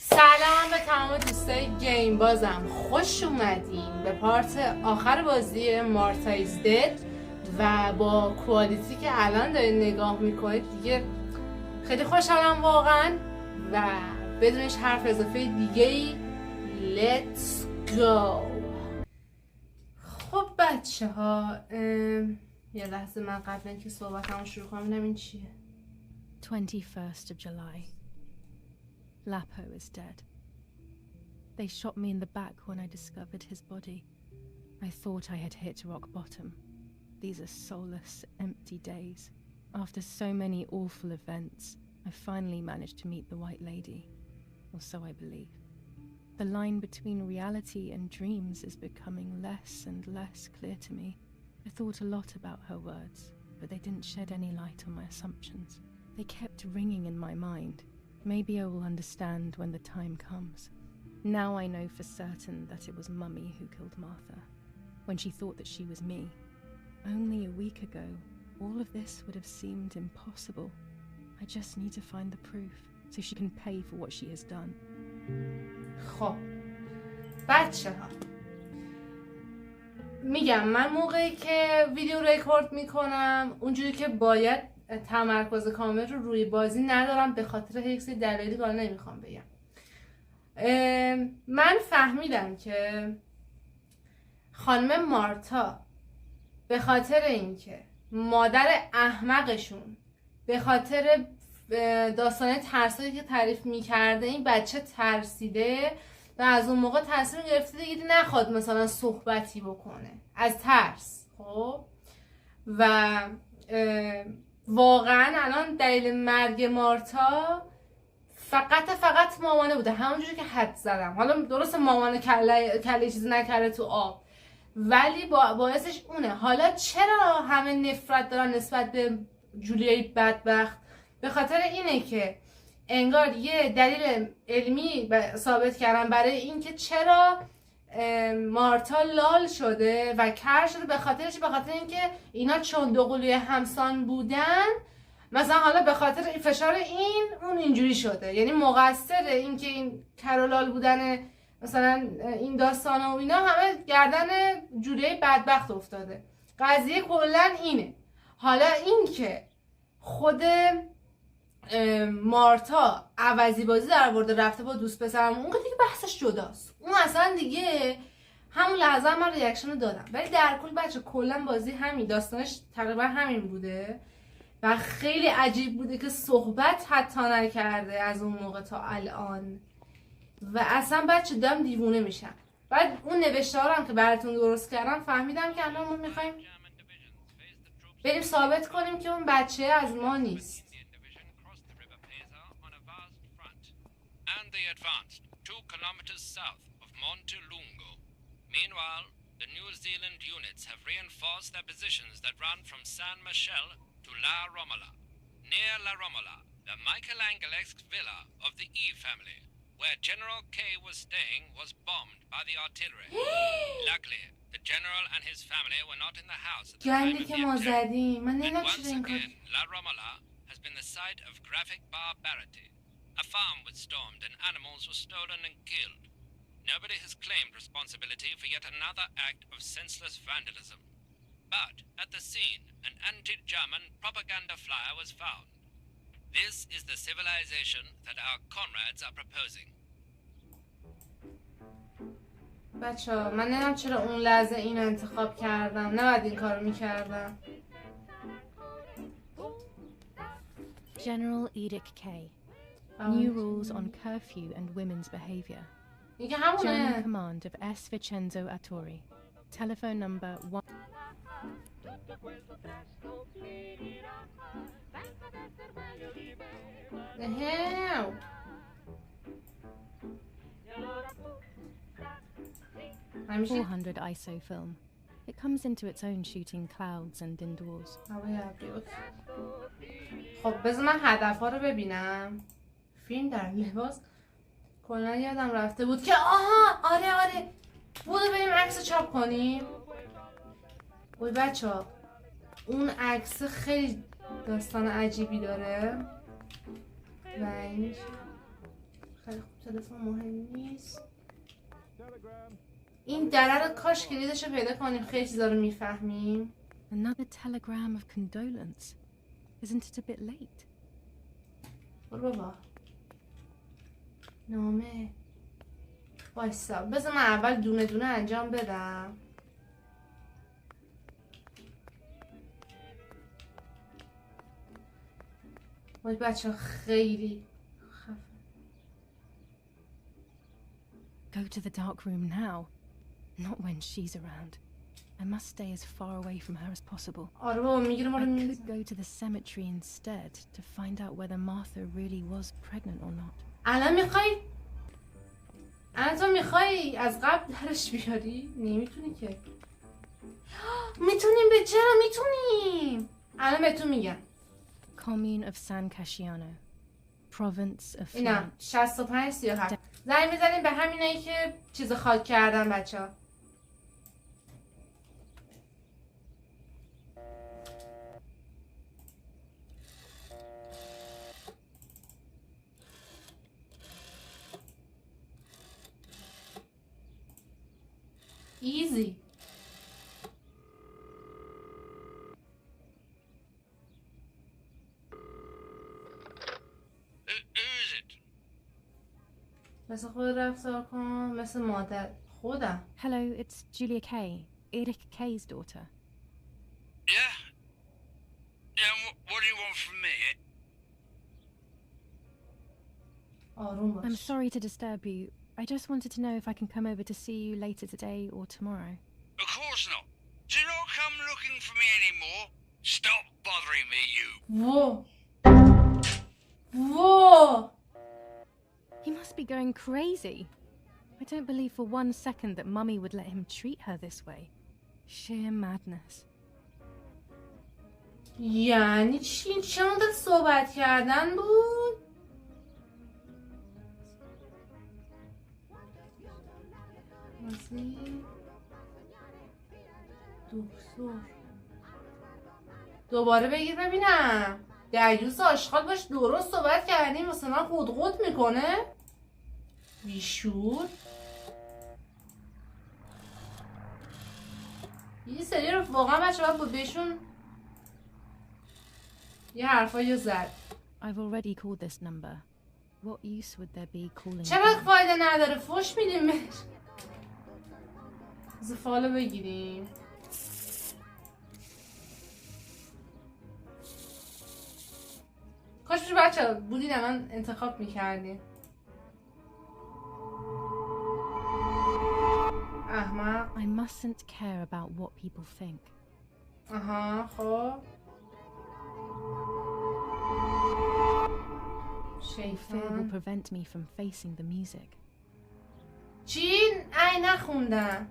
سلام به تمام دوستای گیم بازم، خوش اومدین به پارت آخر بازی مارتایز دد و با کوالیتی که الان دارید نگاه میکنید دیگه خیلی خوشحالم واقعا و بدونش حرف اضافه دیگه ای Let's go. خب بچه ها یه لحظه من قبل اینکه صحبتمو شروع کنم ببینم این چیه. 21st of July. Lapo is dead. They shot me in the back when I discovered his body. I thought I had hit rock bottom. These are soulless, empty days. After so many awful events, I finally managed to meet the White Lady. Or so I believe. The line between reality and dreams is becoming less and less clear to me. I thought a lot about her words, but they didn't shed any light on my assumptions. They kept ringing in my mind. Maybe I will understand when the time comes. Now I know for certain that it was Mummy who killed Martha, when she thought that she was me. Only a week ago, all of this would have seemed impossible. I just need to find the proof, so she can pay for what she has done. خب بچه ها میگم من موقعی که ویدیو رکورد میکنم اونجوری که باید تمرکز کامل رو روی بازی ندارم به خاطر یک سری دلایلی که الان نمیخوام بگم. من فهمیدم که خانم مارتا به خاطر اینکه مادر احمقشون به خاطر داستانه ترسایی که تعریف میکرده این بچه ترسیده و از اون موقع تصمیم گرفته دیگه نخواد مثلا صحبتی بکنه از ترس. خب و واقعا الان دلیل مرگ مارتا فقط مامانه بوده، همونجوری که حد زدم. حالا درست مامانه کله چیزی نکرده تو آب، ولی باعثش اونه. حالا چرا همه نفرت دارن نسبت به جولیای بدبخت؟ به خاطر اینه که انگار یه دلیل علمی ثابت کردن برای اینکه چرا مارتا لال شده و کر شده. به خاطر اینکه اینا چون دوقلوی همسان بودن، مثلا حالا به خاطر فشار اون اینجوری شده. یعنی مقصر این که این کر و لال بودن مثلا این داستان و اینا همه گردن جولیای بدبخت افتاده. قضیه کلا اینه. حالا این که خود مارتا عوضی بازی در آورده رفته با دوست پسرم، اون دیگه بحثش جداست. اون اصلا دیگه همون لحظه من ریاکشن رو دادم. ولی در کل بچه کلا بازی همین داستانش تقریبا همین بوده و خیلی عجیب بوده که صحبت حتی نکرده از اون موقع تا الان و اصلا بچه دارم دیوونه میشم. بعد اون نوشته ها هم که براتون درست کردم فهمیدم که الان ما میخوایم بریم ثابت کنیم که اون بچه از ما نیست. And they advanced 2 kilometers south of Montelungo. Meanwhile, the New Zealand units have reinforced their positions that run from San Michel to La Romola. Near La Romola, the Michelangelesque villa of the E family, where General K was staying, was bombed by the artillery. Luckily, the general and his family were not in the house at the time of the attack. And once again, La Romola has been the site of graphic barbarity. A farm was stormed and animals were stolen and killed. Nobody has claimed responsibility for yet another act of senseless vandalism. But at the scene, an anti-German propaganda flyer was found. This is the civilization that our comrades are proposing. بچه‌ها من نمیدونم چرا اون لحظه اینو انتخاب کردم، نباید این کارو میکردم. General Edict K. New rules on curfew and women's behavior. German command of S. Vincenzo Attori. Telephone number 1. The hell? 400 ISO film. It comes into its own shooting clouds and indoors. خب بذار من هدف‌ها رو ببینم. فیلم در لباس کلا یادم رفته بود که آره بودو بریم عکس چاپ کنیم. وای بچه‌ها اون عکس خیلی داستان عجیبی داره و این خیلی خوب، تلفن مهم نیست. این دره رو کاش کلیدش رو پیدا کنیم، خیلی چیزا رو میفهمیم. Another telegram of condolence. Isn't it a bit late? برو بابا. نامه. وایسا بذار من اول دونه دونه انجام بدم. وای بچه خیلی خفه. Go to the dark room now. Not when she's around. I must stay as far away from her as possible. آره بابا میگیره ما رو I میزن. could go to the cemetery instead to find out whether Martha really was pregnant or not. الان تو میخوای از قبل درش بیاری؟ نمیتونی که. میتونیم به چرا میتونیم؟ الان بهتون میگم. Commune of San Casciano. Province of اینا Florence. 65 37. زنگ میزنیم به همینایی که چیز خاک کردن بچه‌ها. ایزی. مثل خود رفتار کن، مثل مادر خودم. Hello, it's Julia Kay, Eric Kay's daughter. Yeah? Yeah, what do you want from me? آروم باش. I'm sorry to disturb you. I just wanted to know if I can come over to see you later today or tomorrow. Of course not. Do not come looking for me anymore. Stop bothering me, you. Whoa. Whoa. He must be going crazy. I don't believe for one second that Mummy would let him treat her this way. Sheer madness. یعنی چی؟ چه مدت صحبت کردن بود؟ دکتر دوباره بگیر ببینم. دریوز آشغال باش درست صحبت کردیم واسه من قود میکنه. بیشور. یه سری رو واقعا بچه باید بود بهشون یه حرفایی زد. I've already called this number. What use would there be calling چرا again? فایده نداره؟ فوش میدیم بهش. بذار فالو بگیریم. کاش پیش بچه بودین الان انتخاب میکردین. احمق. I mustn't care about what people think. آها خب Fear will شیطان. prevent me from facing the music. چی؟ ای نخوندم.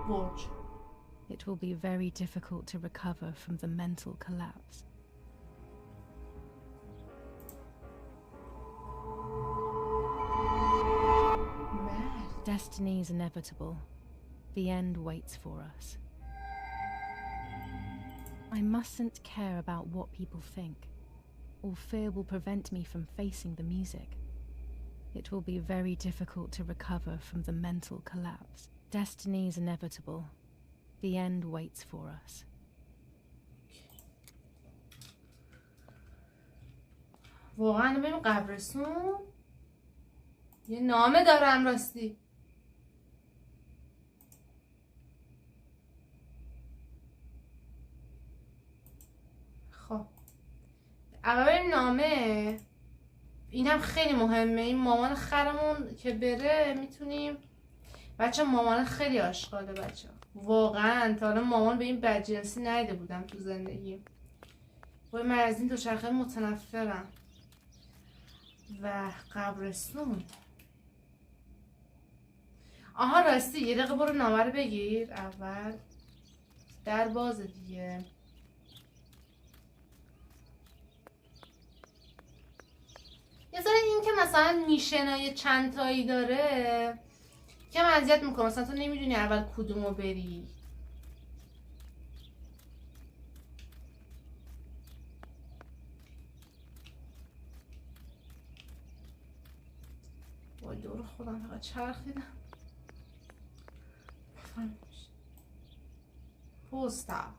برج. It will be very difficult to recover from the mental collapse. مرد. Destiny is inevitable. The end waits for us. I mustn't care about what people think, or fear will prevent me from facing the music. It will be very difficult to recover from the mental collapse. Destiny is inevitable. The end waits for us. واقعا بریم قبرستون. یه نامه دارم راستی. خب اول بریم نامه. اینم خیلی مهمه. این مامان خرمون که بره میتونیم. بچه مامان خیلی آشغاله بچه. واقعا تا الان مامان به این بدجنسی ندیده بودم تو زندگی. وای من از این دوچرخه متنفرم. و قبرستون. آها راستی یه دقیقه برو نامه رو بگیر اول. در بازه دیگه. یه ذره این که مثلا میشنای چند تایی داره کم اذیت میکنه. مثلا تو نمیدونی اول کدومو بری. دور خودم فقط چرخیدم. پوستا.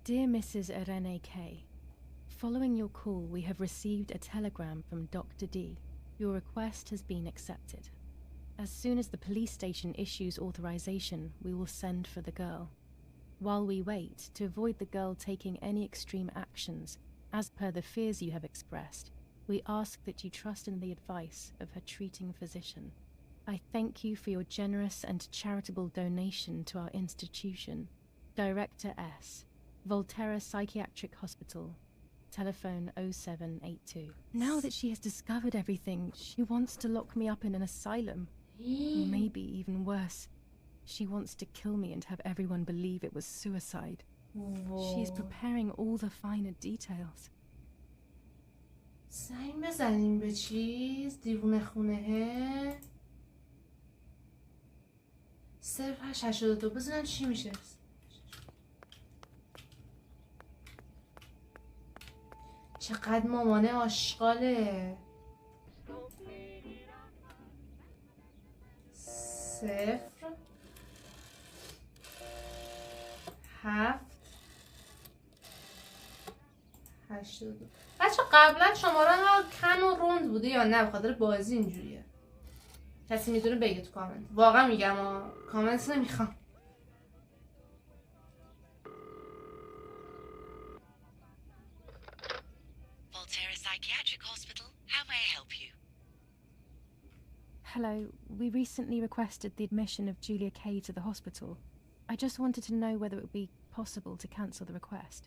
Dear Mrs. Irene K, following your call, we have received a telegram from Dr. D. Your request has been accepted. As soon as the police station issues authorization, we will send for the girl. While we wait, to avoid the girl taking any extreme actions, as per the fears you have expressed, we ask that you trust in the advice of her treating physician. I thank you for your generous and charitable donation to our institution. Director S. Volterra Psychiatric Hospital. Telephone 0782. Now that she has discovered everything, she wants to lock me up in an asylum. Maybe even worse. She wants to kill me and have everyone believe it was suicide. She is preparing all the finer details. زنگ بزنیم به چیز دیوونه خونهه 0882 بزنم چی میشه. چقدر مامانه آشغاله. 0 7 82. بچه قبلا شماره ها کم و روند بوده یا نه؟ بخاطر بازی اینجوریه. کسی میدونه بگه تو کامنت. واقعا میگم کامنت نمیخوام. Volterra Psychiatric Hospital. How may I help you? Hello, we recently requested the admission of Julia K to the hospital. I just wanted to know whether it would be possible to cancel the request.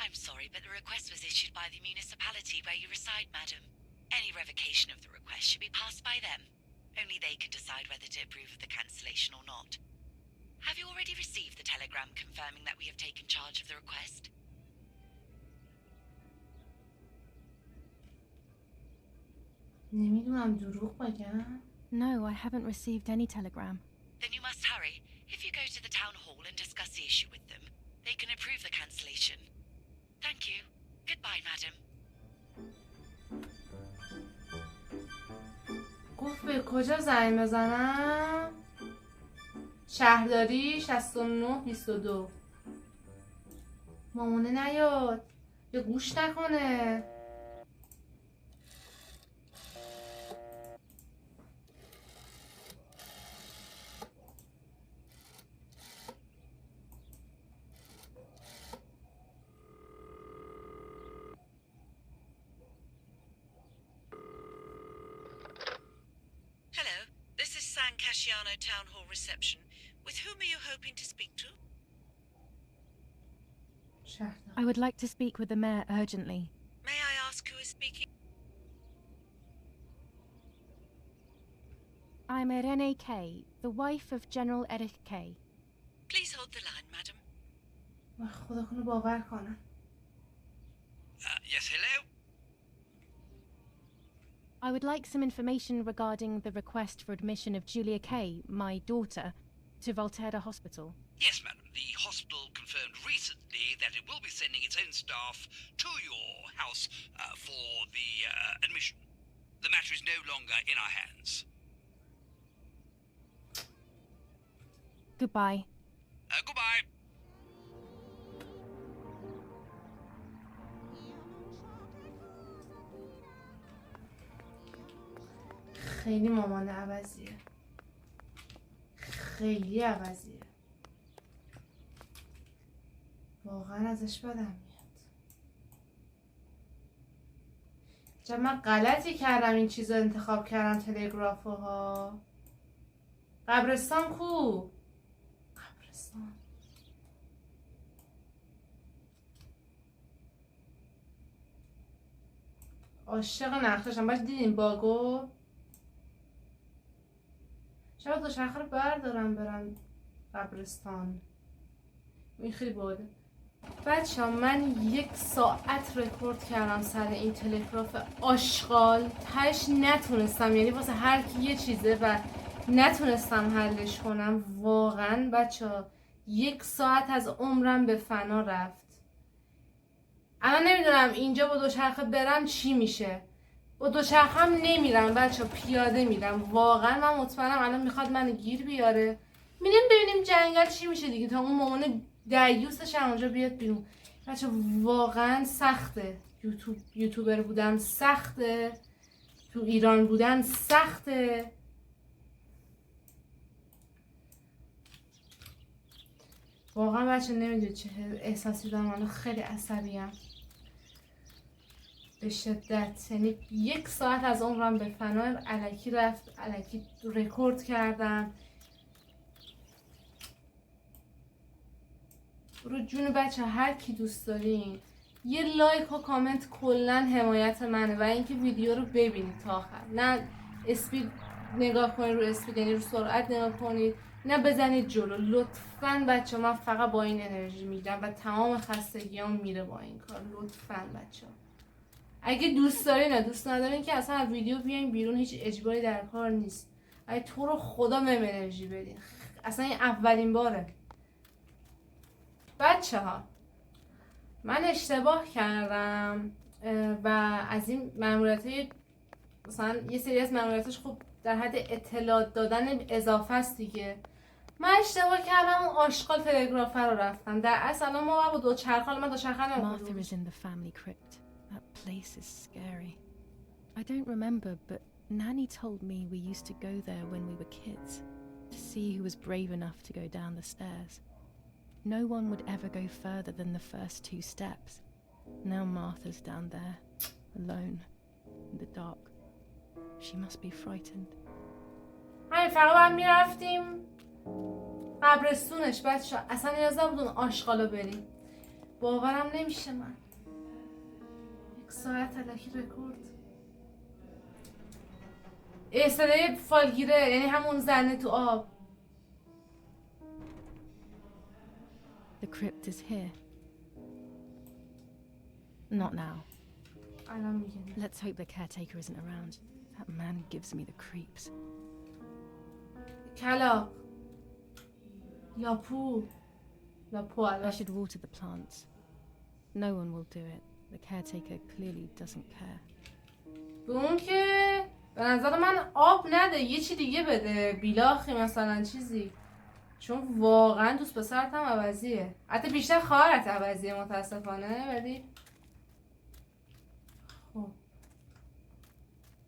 I'm sorry, but the request was issued by the municipality where you reside, madam. Any revocation of the request should be passed by them. Only they can decide whether to approve of the cancellation or not. Have you already received the telegram confirming that we have taken charge of the request? نمیدونم دروغ بگم. No, I haven't received any telegram. Then you must hurry. If you go to the town hall and discuss the issue with them, they can approve the cancellation. Thank you. Goodbye, madam. گفت به کجا زنگ بزنم؟ شهرداری 6922. مامانه نیاد یا گوش نکنه. Town Hall reception. With whom are you hoping to speak to? I would like to speak with the mayor urgently. May I ask who is speaking? I'm Irene K, the wife of General Eric K. Please hold the line, madam. خدا کنه باور کنم. Yes, hello? I would like some information regarding the request for admission of Julia K, my daughter, to Volterra Hospital. Yes, madam. The hospital confirmed recently that it will be sending its own staff to your house for the admission. The matter is no longer in our hands. Goodbye. Goodbye. خیلی مامان عوضیه. خیلی عوضیه. واقعا ازش بدم میاد. چرا من غلطی کردم این چیزا انتخاب کردم تلگرافو ها. قبرستان کو؟ قبرستان. عاشق نقششم. باید دیدین باگو. شاید دوچرخه رو بردارم برم قبرستان. این خیلی باده. بچه ها من 1 ساعت رکورد کردم سر این تلگراف آشغال. تش نتونستم، یعنی واسه هر کی یه چیزه و نتونستم حلش کنم. واقعا بچه ها 1 ساعت از عمرم به فنا رفت. الان نمیدونم اینجا با دوچرخه برم چی میشه. با دوچرخم نمیرم بچه، پیاده میرم. واقعا من مطمئنم الان میخواد منو گیر بیاره. میریم ببینیم جنگل چی میشه دیگه، تا اون مامان دیوسش هم اونجا بیاد بیرون. بچه واقعا سخته، یوتیوبر بودن سخته، تو ایران بودن سخته. واقعا بچه نمیدونی چه احساسی دارم الان، خیلی عصبیم به شدت. یعنی 1 ساعت از عمرم به فنا الکی رفت، الکی رکورد کردم. رو جون بچه هر کی دوست دارین یه لایک و کامنت کلا حمایت منه، و اینکه ویدیو رو ببینید تا آخر. نه اسپید نگاه کنید، رو اسپید یعنی رو سرعت نگاه کنید، نه بزنید جلو. لطفاً بچه من فقط با این انرژی میگیرم و تمام خستگیام میره با این کار. لطفاً بچه اگه دوست دارین، نه دوست ندارین که اصلا از ویدیو بیاین بیرون، هیچ اجباری در کار نیست. اگه تو رو خدا بهم انرژی بدین، اصلا این اولین باره. بچه ها من اشتباه کردم و از این ماموریت‌های مثلا یه سری از ماموریتاش خب در حد اطلاع دادن اضافه است دیگه. من اشتباه کردم اون آشغال تلگرافه رو رفتم. در اصل ما با دوچرخه، من دوچرخه Martha نمی‌کنم. is in the family crypt. That place is scary. I don't remember, but Nanny told me we used to go there when we were kids to see who was brave enough to go down the stairs. No one would ever go further than the first 2 steps. Now Martha's down there, alone, in the dark. She must be frightened. همین فقط باید میرفتیم قبرستونش بچه، اصلا نیاز نبود اون آشغالو بریم. باورم نمیشه من 1 ساعت الکی رکورد. صدای فالگیره یعنی همون زنه تو آب. The crypt is here. Not now. الان میگه Let's hope the caretaker isn't around. That man gives me the creeps. کلاق لاپو I الان. should water the plants. No one will do it. The caretaker clearly doesn't care. به اون که به نظر من آب نده، یه چی دیگه بده، بیلاخی مثلا چیزی، چون واقعا دوست پسرت هم عوضیه. حتی بیشتر خواهرت عوضیه متاسفانه. ولی خب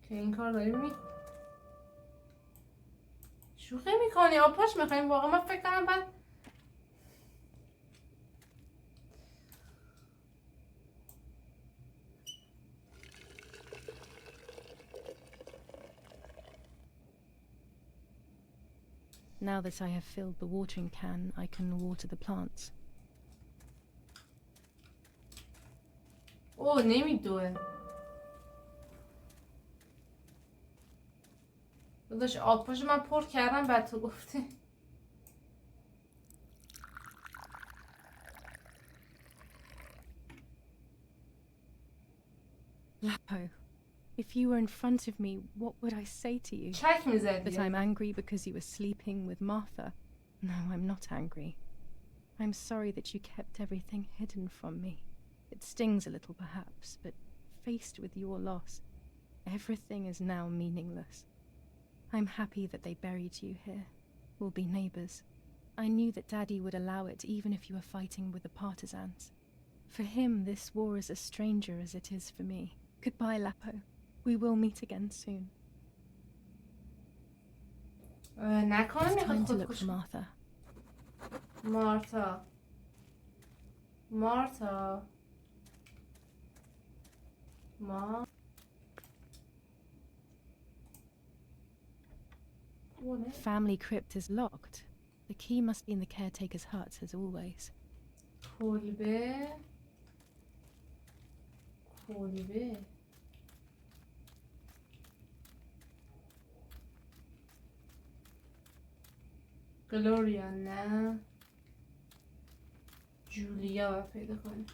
که این کار داریم شوخی میکنی، آب پاش میخواییم واقعا. من فکر کنم بعد Now that I have filled the watering can, I can water the plants. اوه نمیدوه. داداش آب پاشو من پر کردم بعد تو گفتی. Lapo, if you were in front of me, what would I say to you? چک میزدی. That I'm angry because you were sleeping with Martha? No, I'm not angry. I'm sorry that you kept everything hidden from me. It stings a little perhaps, but faced with your loss, everything is now meaningless. I'm happy that they buried you here. We'll be neighbors. I knew that Daddy would allow it even if you were fighting with the partisans. For him, this war is as stranger as it is for me. Goodbye, Lapo. We will meet again soon. نکنه It's میخواد time to look خودکش. for Martha. مارتا ما Family crypt is locked. The key must be in the caretaker's hut, as always. کلبه گلوریا نه جولیا باید پیدا کنیم.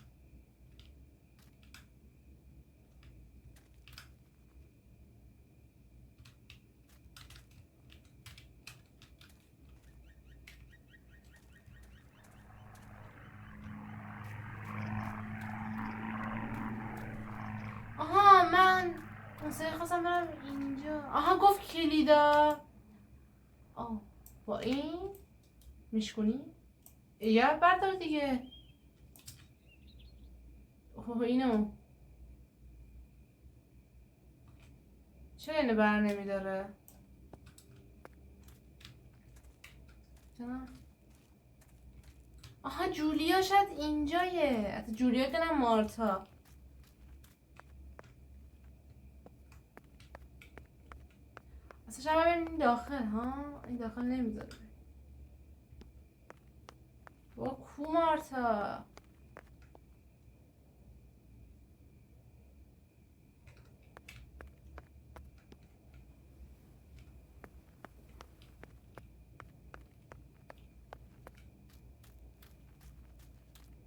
آها من مثلا خواستم برم اینجا. آها گفت کلیدا. آه با این میشکنی؟ یا بردار دیگه. اوه اینو چرا اینو بر نمیداره؟ آها جولیا شاید اینجایه. حتی جولیا کنم مارتا. اصلا شاید ببینیم داخل. ها این داخل نمیذاره. با کو مارتا؟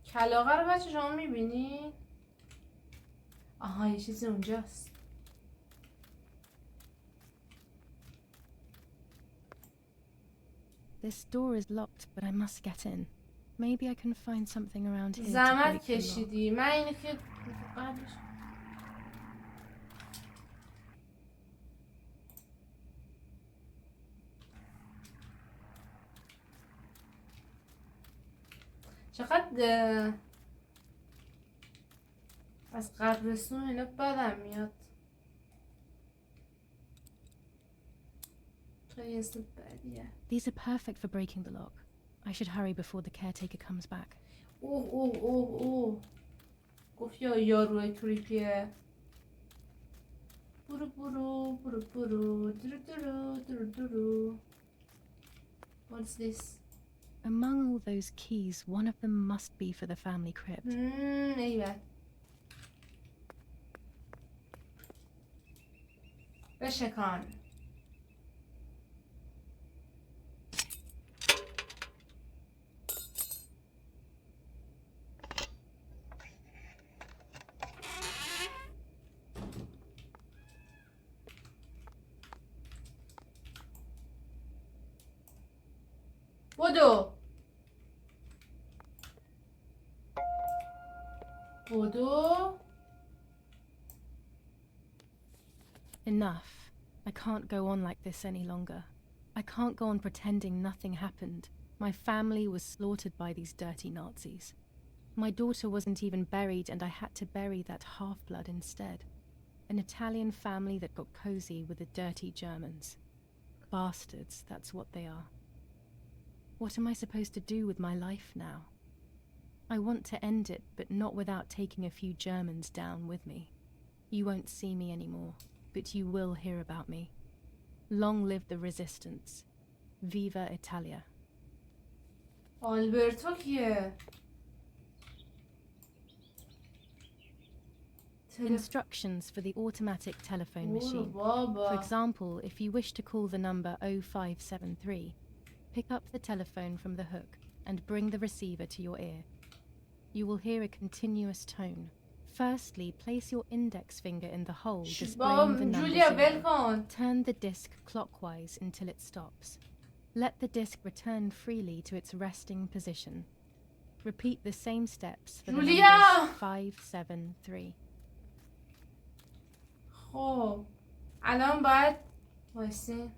کلاغه رو بچه شما میبینی؟ آها یه چیزی اونجاست. This door is locked, but I must get in. Maybe I can find something around here to زحمت break the lock. کشیدی. من اینو که قبلش چقدر از قبرستون اینا بدم میاد. خیلی اسم بدیه. These are perfect for breaking the lock. I should hurry before the caretaker comes back. اوه گفت یا یاروی کریپیه. برو درو درو. What's this? Among all those keys, one of them must be for the family crypt. ایوه بشکان. بدو. Enough. I can't go on like this any longer. I can't go on pretending nothing happened. My family was slaughtered by these dirty Nazis. My daughter wasn't even buried, and I had to bury that half-blood instead. An Italian family that got cozy with the dirty Germans. Bastards, that's what they are. What am I supposed to do with my life now? I want to end it, but not without taking a few Germans down with me. You won't see me anymore, but you will hear about me. Long live the resistance. Viva Italia. آلبرتو کیه؟ Instructions for the automatic telephone machine. For example, if you wish to call the number 0573, pick up the telephone from the hook and bring the receiver to your ear. You will hear a continuous tone. Firstly, place your index finger in the hole displaying the number 0. Turn the disc clockwise until it stops. Let the disc return freely to its resting position. Repeat the same steps for the numbers 573. خب الان باید وایسین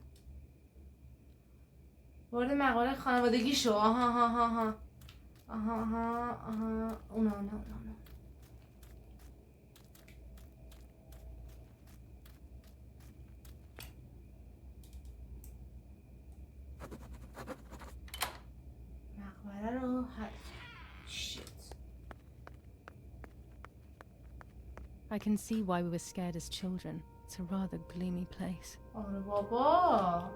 وارد مقاله خانوادگی شو. آها اونا مقبره رو I can see why we were scared as children. It's a rather gloomy place. آره بابا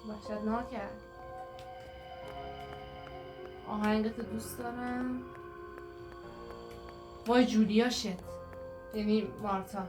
وحشتناکه. آهنگتو دوست دارم. وای جولیا شت یعنی مارتا.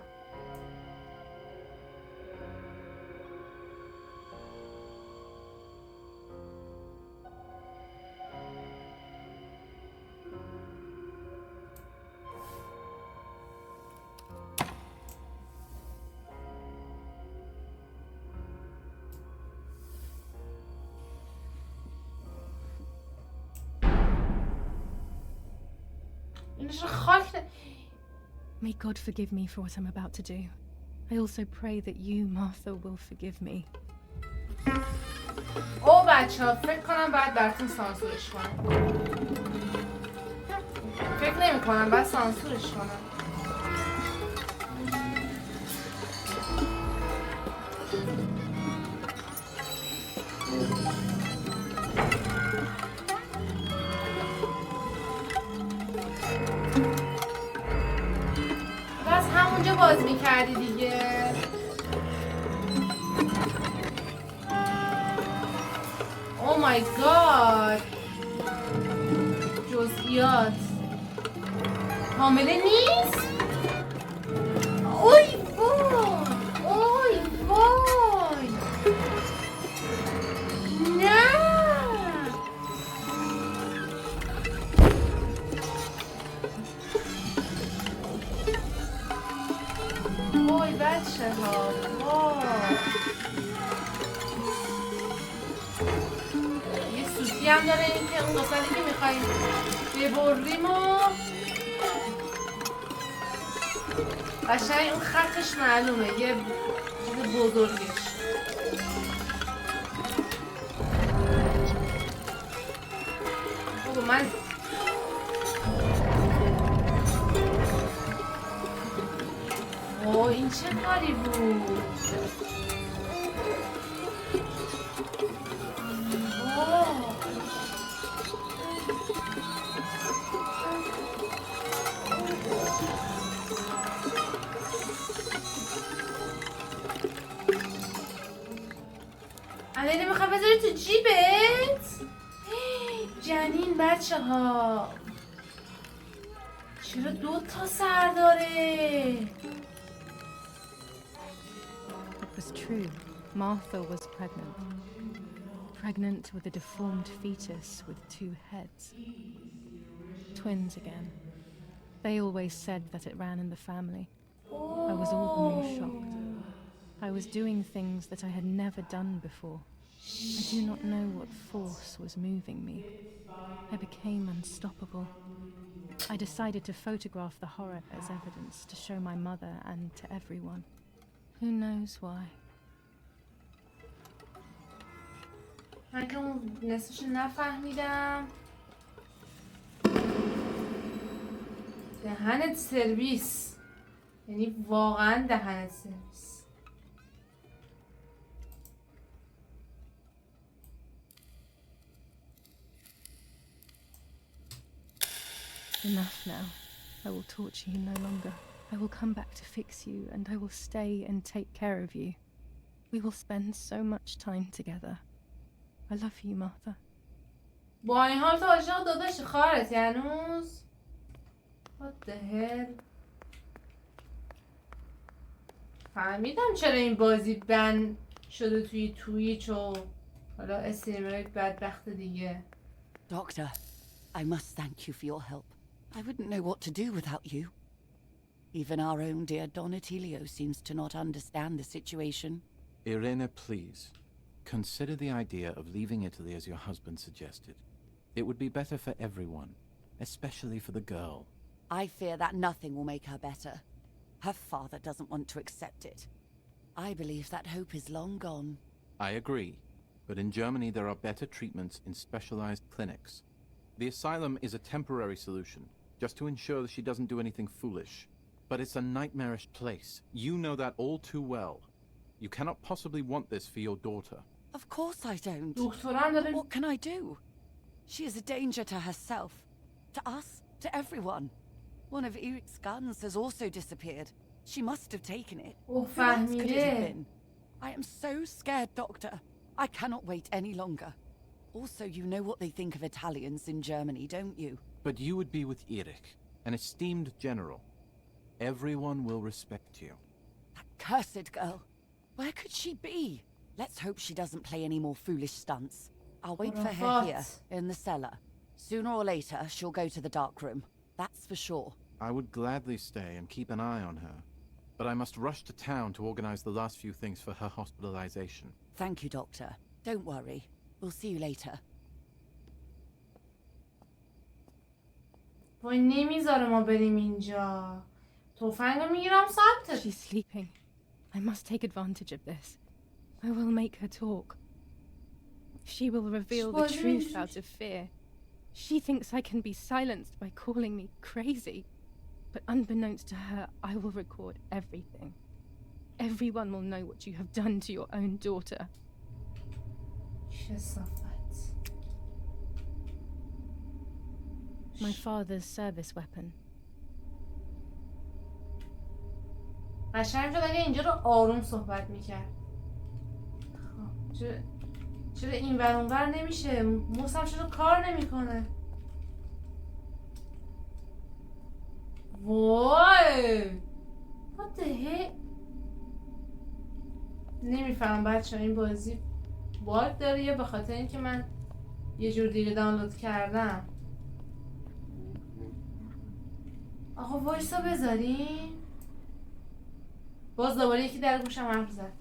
اینش رو خاک May God forgive me for what I'm about to do. I also pray that you, Martha, will forgive me. او بچه‌ها فکر کنم باید براتون سانسورش کنم. فکر نمی کنم باید سانسورش کنم. بس همونجا باز میکردی دیگه. او مای گاد، جزئیات حامله نیست؟ اوی وای، اوی وای، نه وای بچه ها، وای یه سوتی هم داره این که اون قسمتی که میخواییم ببریم و قشنگ اون خطش معلومه یه چیز بزرگش. بابا من اوه این چه کاری بود؟ اوه الان میخوای بذاری تو جیبت؟ جنین بچه ها چرا 2 تا سر داره؟ It was true. Martha was pregnant. Pregnant with a deformed fetus with 2 heads. Twins again. They always said that it ran in the family. I was all the more shocked. I was doing things that I had never done before. I do not know what force was moving me. I became unstoppable. I decided to photograph the horror as evidence to show my mother and to everyone. Who knows why? من که اون نصفش نفهمیدم. دهنت سرویس، یعنی واقعا دهنت سرویس. Enough now. I will torture you no longer. I will come back to fix you, and I will stay and take care of you. We will spend so much time together. I love you, Martha. با این حال تو عاشق داداش خواهرت هنوز؟ What the hell؟ فهمیدم چرا این بازی بن شده توی تویچ و حالا استریمرهای بدبخت دیگه. Doctor, I must thank you for your help. I wouldn't know what to do without you. Even our own dear Donatello seems to not understand the situation. Irina, please. Consider the idea of leaving Italy as your husband suggested. It would be better for everyone, especially for the girl. I fear that nothing will make her better. Her father doesn't want to accept it. I believe that hope is long gone. I agree, but in Germany there are better treatments in specialized clinics. The asylum is a temporary solution, just to ensure that she doesn't do anything foolish. But it's a nightmarish place. You know that all too well. You cannot possibly want this for your daughter. Of course I don't. دکترم داره What can I do? She is a danger to herself, to us, to everyone. One of Eric's guns has also disappeared. She must have taken it. اوه Who else could it have فهمیده. been? I am so scared, Doctor. I cannot wait any longer. Also, you know what they think of Italians in Germany, don't you? But you would be with Eric, an esteemed general. Everyone will respect you. That cursed girl. Where could she be? Let's hope she doesn't play any more foolish stunts. I'll wait for her here, in the cellar. Sooner or later, she'll go to the dark room. That's for sure. I would gladly stay and keep an eye on her, but I must rush to town to organize the last few things for her hospitalization. Thank you, Doctor. Don't worry. We'll see you later. وای نمیذاره ما بریم اینجا. تفنگو میگیرم سمتت. She's sleeping. I must take advantage of this. I will make her talk. She will reveal the truth out of fear. She thinks I can be silenced by calling me crazy. But unbeknownst to her, I will record everything. Everyone will know what you have done to your own daughter. My father's service weapon. قشنگ شد اگه اینجا رو آروم صحبت میکرد. چرا این ور اون ور نمیشه؟ موسم چرا کار نمیکنه؟ وای what the heck؟ نمیفهم بچه این بازی باگ داره یا به خاطر اینکه من یه جور دیگه دانلود کردم. آقا وایسا بذاریم. باز دوباره یکی در گوشم حرف زد.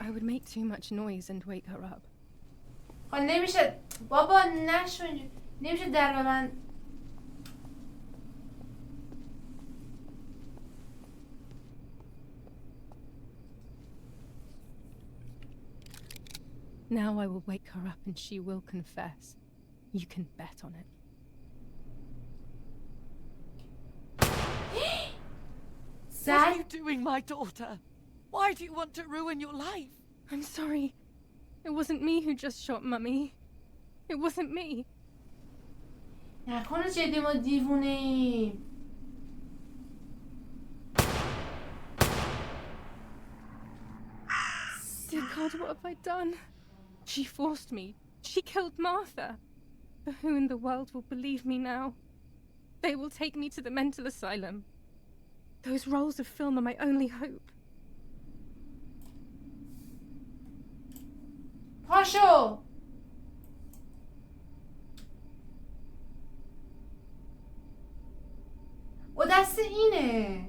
I would make too much noise and wake her up. نمیشه بابا نشو نمیشه در ببند. Now I will wake her up and she will confess. You can bet on it. What are you doing, my daughter? Why do you want to ruin your life? I'm sorry. It wasn't me who just shot Mummy. It wasn't me. نکنه جدی ما دیوونه ایم. Dear God, what have I done? She forced me. She killed Martha. But who in the world will believe me now? They will take me to the mental asylum. Those rolls of film are my only hope. پاشو. و دست اینه.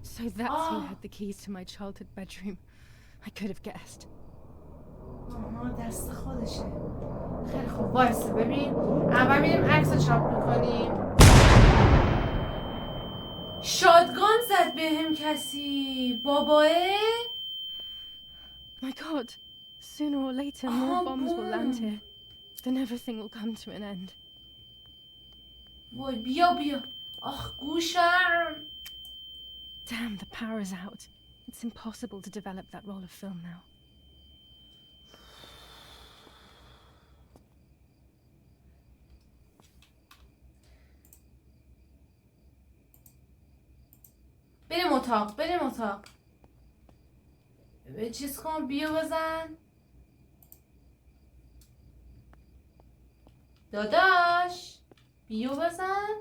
So that's who had the keys to my childhood bedroom. I could have guessed. دست خودشه. خیلی خوب وایسه ببین. اول میریم عکس رو چاپ میکنیم. شادگان زد بهم کسی. باباه. My God. Sooner or later more bombs will land here. Then everything will come to an end. وای بیا. آخ گوشم. Damn, the power is out. It's impossible to develop that roll of film now. بریم اتاق. چیز کن بیو بزن. داداش بیو بزن.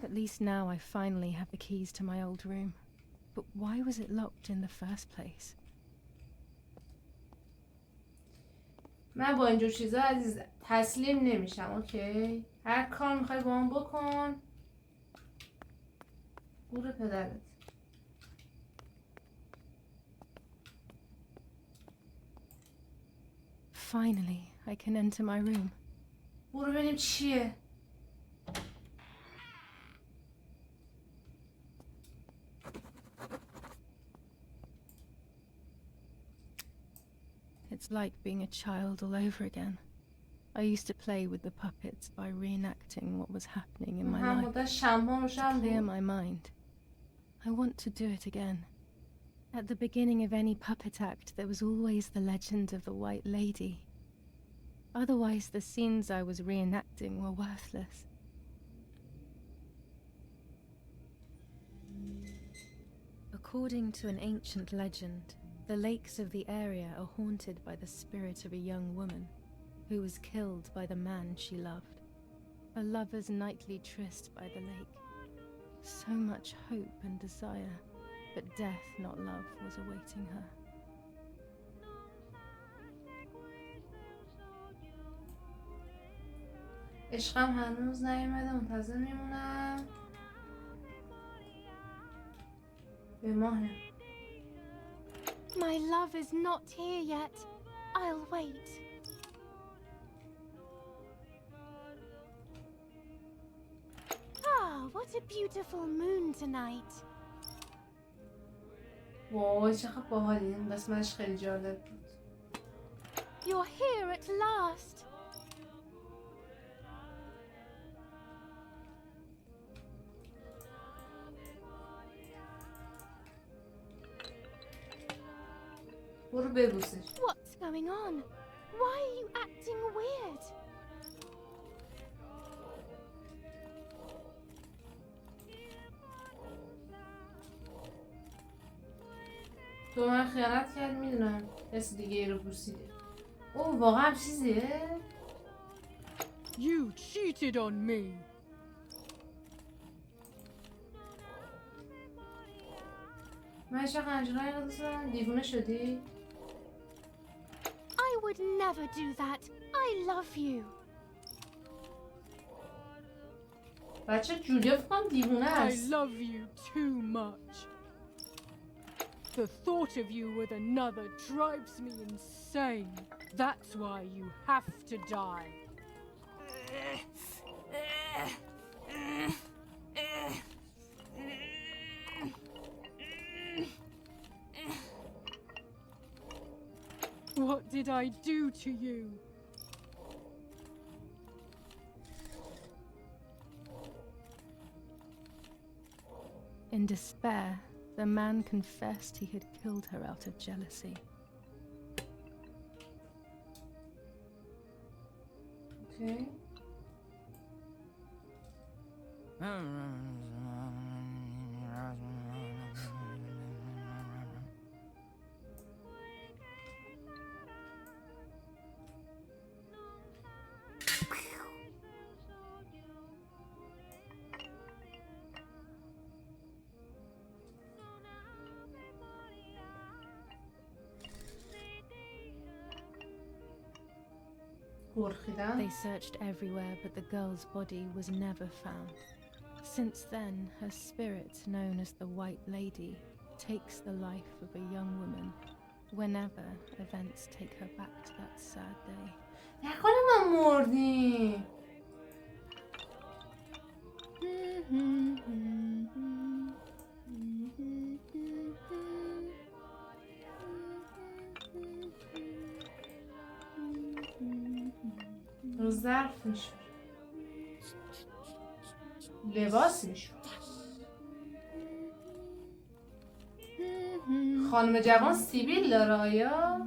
At least now I finally have the keys to my old room. But why was it locked in the first place? من با اینجور چیزا عزیز تسلیم نمیشم. اوکی هر کار میخوای با من بکن. گور پدرت. Finally, I can enter my room. برو ببینیم چیه. It's like being a child all over again. I used to play with the puppets by reenacting what was happening in my life. To clear my mind. I want to do it again. At the beginning of any puppet act, there was always the legend of the White Lady. Otherwise, the scenes I was reenacting were worthless. According to an ancient legend, the lakes of the area are haunted by the spirit of a young woman who was killed by the man she loved. A lover's nightly tryst by the lake. So much hope and desire, but death, not love, was awaiting her. عشقم هنوز نیومده، منتظر میمونم. به ماه. My love is not here yet. I'll wait. Ah, what a beautiful moon tonight. وای چقدر باحالی، این قسمتش خیلی جالب بود. You're here at last. برو ببوسش. What's going on? Why are you acting weird? تو من خیانت کرد، میدونم کسی دیگه ای رو بوسیده. اوه واقعا چیزیه؟ You cheated on me. من چه خنجرهای رو دوست دارم. دیوونه شدی؟ I would never do that. I love you. بچه جولیا فکرم دیوونه I است. love you too much. The thought of you with another drives me insane. That's why you have to die. What did I do to you? In despair, the man confessed he had killed her out of jealousy. Okay. They searched everywhere, but the girl's body was never found. Since then, her spirit, known as the White Lady, takes the life of a young woman whenever events take her back to that sad day. نکنه ما مردیم. رو ظرف میشور، لباس میشور. خانم جوان سیبیل داره آیا؟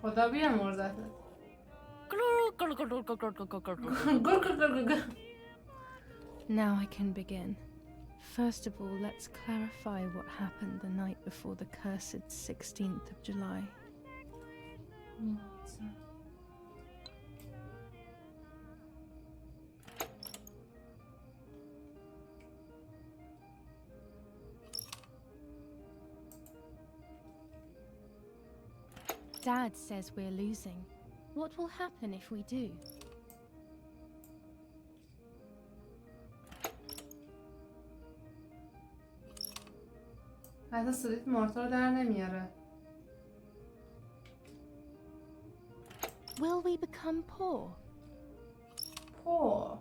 خدا بیامرزت. Now I can begin. First of all, let's clarify what happened the night before the cursed 16th of July. Dad says we're losing. What will happen if we do? حتی صدیت مارتا رو در نمیاره. Will we become poor? Poor.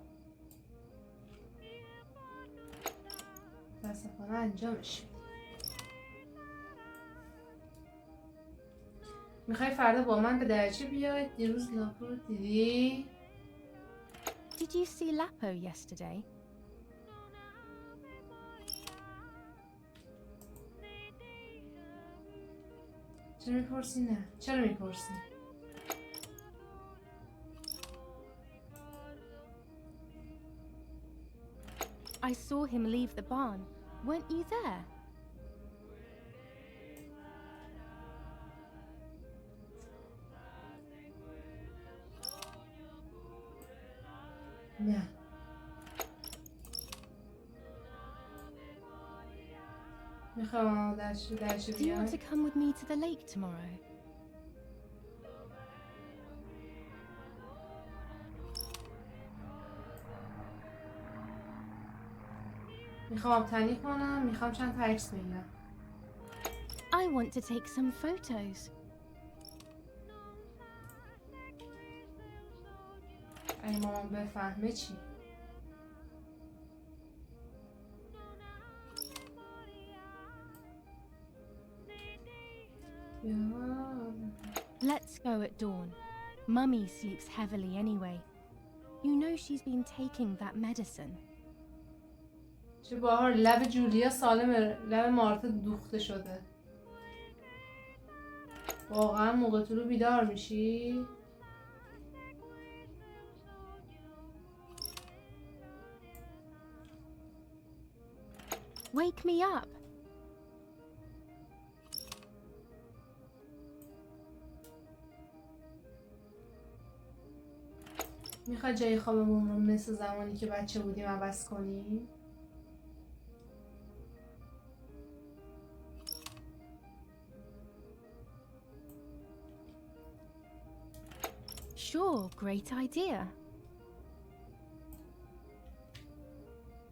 متاسفانه انجامش. میخوای فردا با من به درچه بیاید؟ دیروز لاپو رو دیدی؟ Did you see Lapo yesterday? چرا میپرسی نه؟ چرا میپرسی؟ I saw him leave the barn. Weren't you there? نه میخوام درش Do you want بیام. to come with me to the lake tomorrow? میخوام آبتنی کنم، میخوام چند تا عکس بگیرم. I want to take some photos. اگه مامان بفهمه چی؟ Let's go at dawn. Mummy sleeps heavily anyway. You know she's been taking that medicine. چه باحال. لب جولیا سالمه، لب مارتا دوخته شده. واقعا موقع طلوع بیدار میشی؟ Wake me up. میخوای جای خوابمون رو مثل زمانی که بچه بودیم عوض کنی؟ Sure, great idea.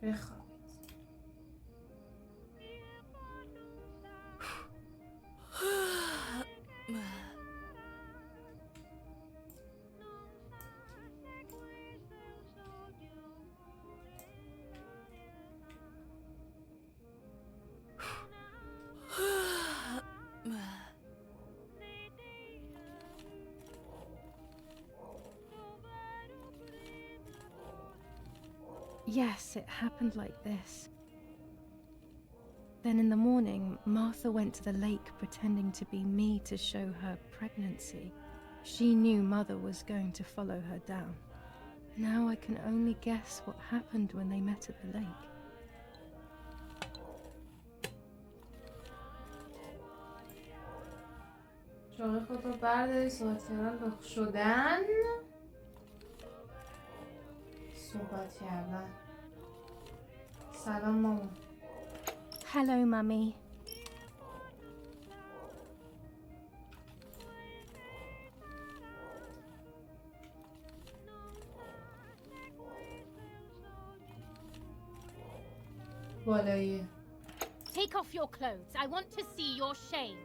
بخواب. Yes, it happened like this. Then in the morning, Martha went to the lake pretending to be me to show her pregnancy. She knew Mother was going to follow her down. Now I can only guess what happened when they met at the lake. چاقی خود رو برداری. صحبت کردن به شدن. صحبت کردن. سلام مامان. Hello, Mummy. بالایی. Take off your clothes. I want to see your shame.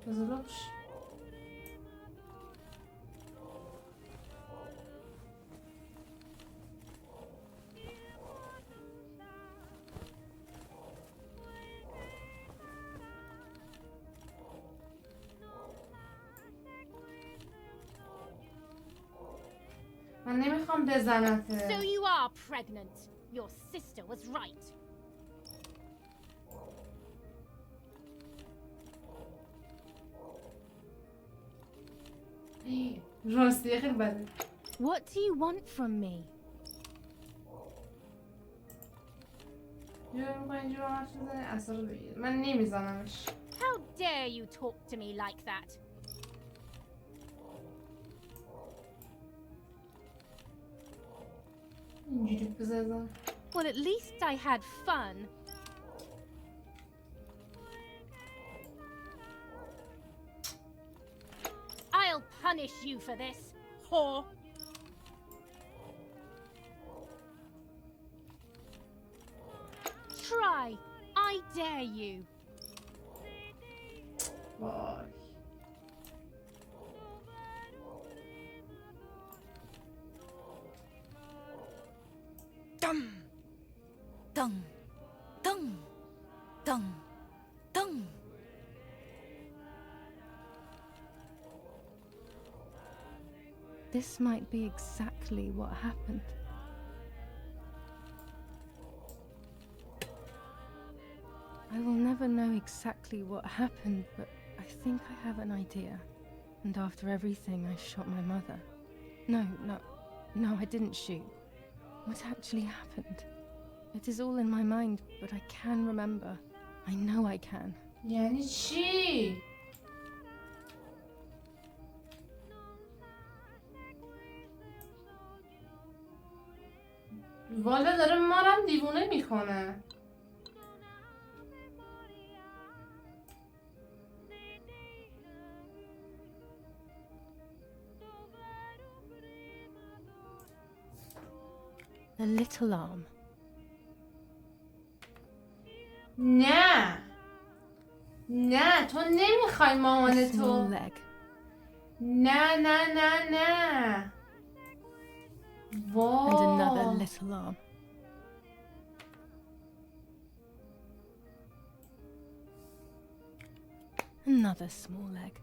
بذارش. من نمیخوام بزنته. So you are pregnant. Your sister was right. راستی خیلی بده. What do you want from me? یا میخوای اینجا حرف بزنی اصلا رو بگیر. من نمیزنمش. How dare you talk to me like that? اینجوری بزنم. Well, at least I had fun. I'll punish you for this, whore. Try. I dare you. وای. Dum, dum, dum, dum, dum. This might be exactly what happened. I will never know exactly what happened, but I think I have an idea. And after everything, I shot my mother. No, I didn't shoot. What actually happened? It is all in my mind, but I can remember. I know I can. یعنی چی؟ والا داره ما رو هم دیوونه میکنه. A little arm. نه نه تو نمیخوای A مامان small تو. leg. نه نه نه نه. And another وای little arm. Another small leg.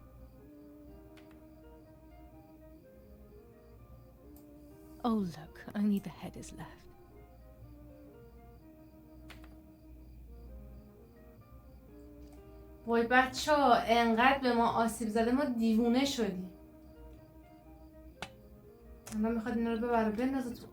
Oh look, only the head is left. وای بچه ها انقدر به ما آسیب زده ما دیوونه شدیم. الان میخواد اینا رو ببره بندازه تو آب.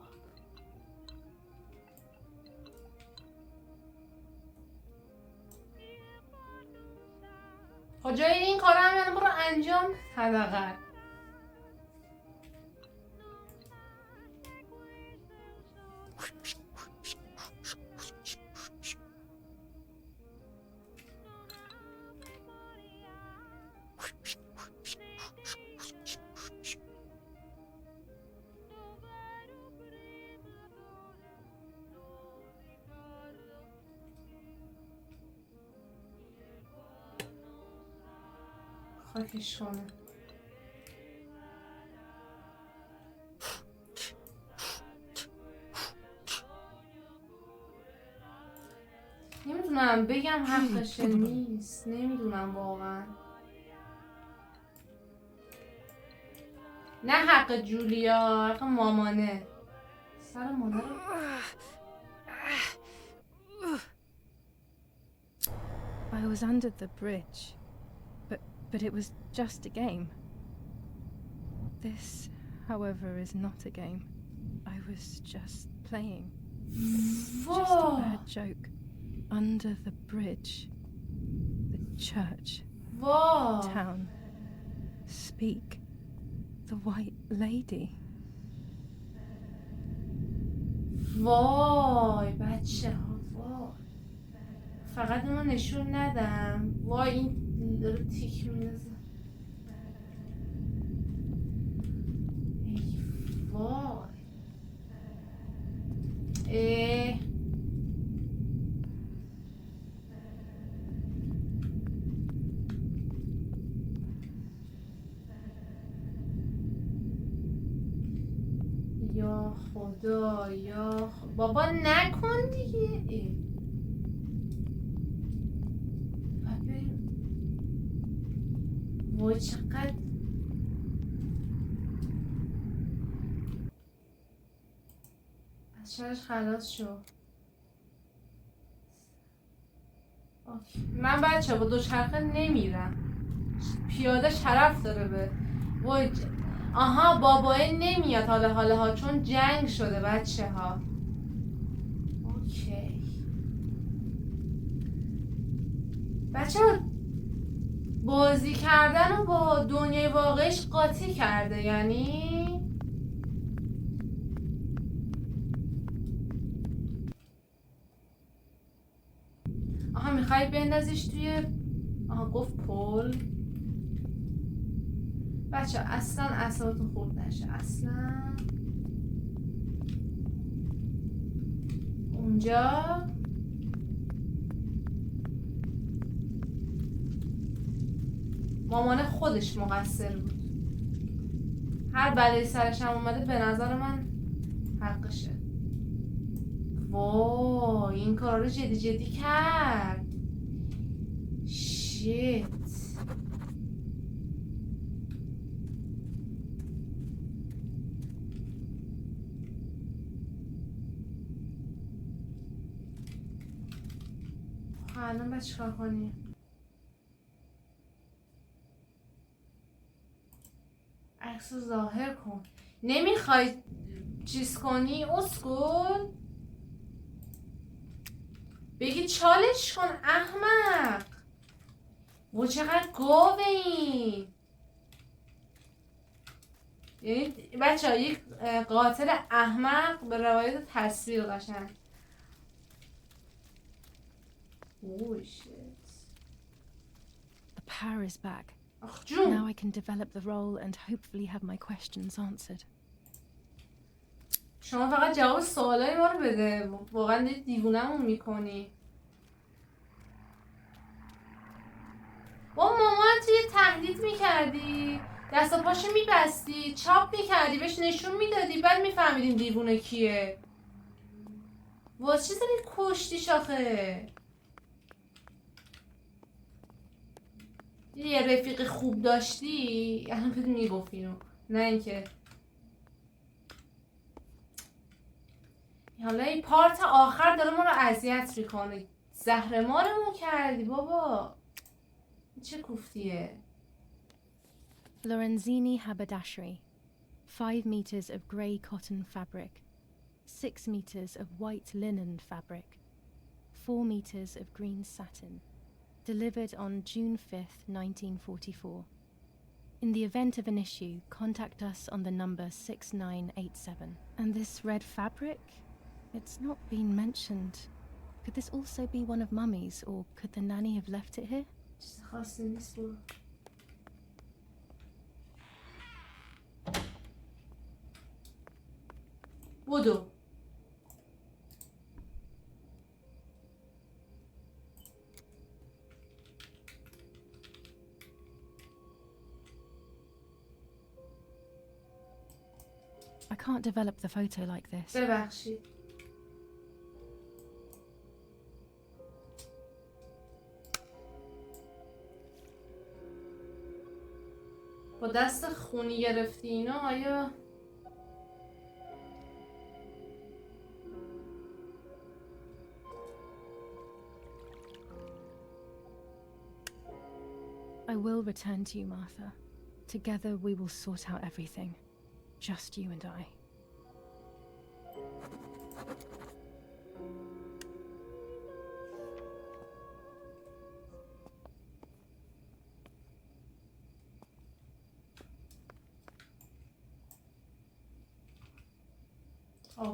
خب جای این کار هم یعنی برو انجام حداقل. خاکش کنه. نمیدونم بگم حقشه نیست. نمیدونم واقعا. نه حق جولیا، حق مامانه. سر مامان رو I was under the bridge, but it was just a game. This, however, is not a game. I was just playing. Just a bad joke. Under the bridge, the church, وای town, speak, the white lady. وای بچه ها وای. فقط ما نشون ندم. وای این داره تیک میندازه. ای وای. یا خدا یا بابا نکن دیگه. وای چقدر از شرش خلاص شو. من بچه با دوچرخه نمیرم. پیاده شرف داره به وای آها بابای نمیاد حالا چون جنگ شده بچه ها. اوکی بچه ها بازی کردن رو با دنیای واقعیش قاطی کرده یعنی. آها میخوای بندازیش توی آها گفت پل. بچه اصلا اعصابتون خورد نشه اصلا. اونجا مامان خودش مقصر بود. هر بلایی سرش هم اومده به نظر من حقشه. وای این کار رو جدی کرد. شیت. الان باید چیکار کنی؟ عکس رو ظاهر کن. نمیخوای چیز کنی اسکول؟ بگی چالش کن احمق. و چقدر گاوه این. یعنی بچه‌ها یک قاتل احمق به روایت تصویر قشنگ. اوه شیت. The power is back. آخ جون. Now I can develop the role and hopefully have my questions answered. شما فقط جواب سوالای ما رو بده. واقعا داری دیوونمون میکنی. با مامان توی تهدید میکردی، دست و پاشو میبستی، چاپ میکردی، بهش نشون میدادی، بعد میفهمیدیم دیوونه کیه. واسه چیز داری کشتی شاخه. یه رفیق خوب داشتی الان بهت میگفت اینو، نه اینکه حالا این پارت آخر داره ما رو اذیت میکنه. زهرمارمون کردی بابا. چه کوفتیه؟ Lorenzini haberdashery. 5 meters of grey cotton fabric. 6 meters of white linen fabric. 4 meters of green satin. Delivered on June 5th, 1944. In the event of an issue, contact us on the number 6987. And this red fabric? It's not been mentioned. Could this also be one of Mummy's, or could the nanny have left it here? چیز خاصی نیست برو. بدو. I can't develop the photo like this. ببخشید. با دست خونی گرفتی اینا آیا؟ I will return to you, Martha. Together we will sort out everything. Just you and I.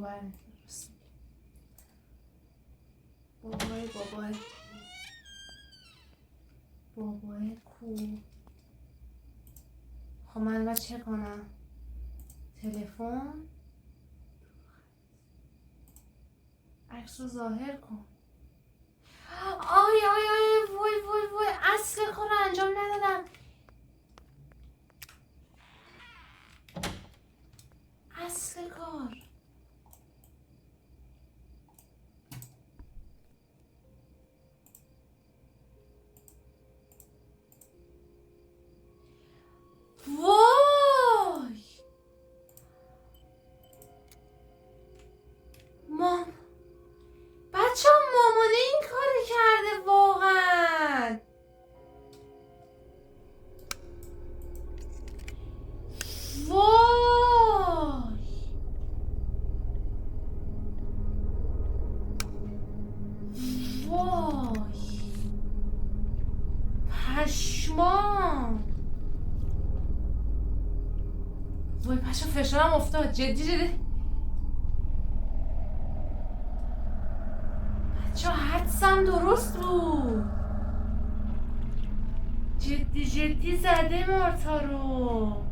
بله درست. بابای کو. خب من باید چه کنم؟ تلفن عکس رو ظاهر کن. آی وای اصل کار رو انجام ندادم. اصل کار وای بچه ها مامانه این کاری کرده واقعا. وای پشمام. وای پشم فشارم افتاد. جدی بچه حدسم درست بود. جدی زده مارتا رو.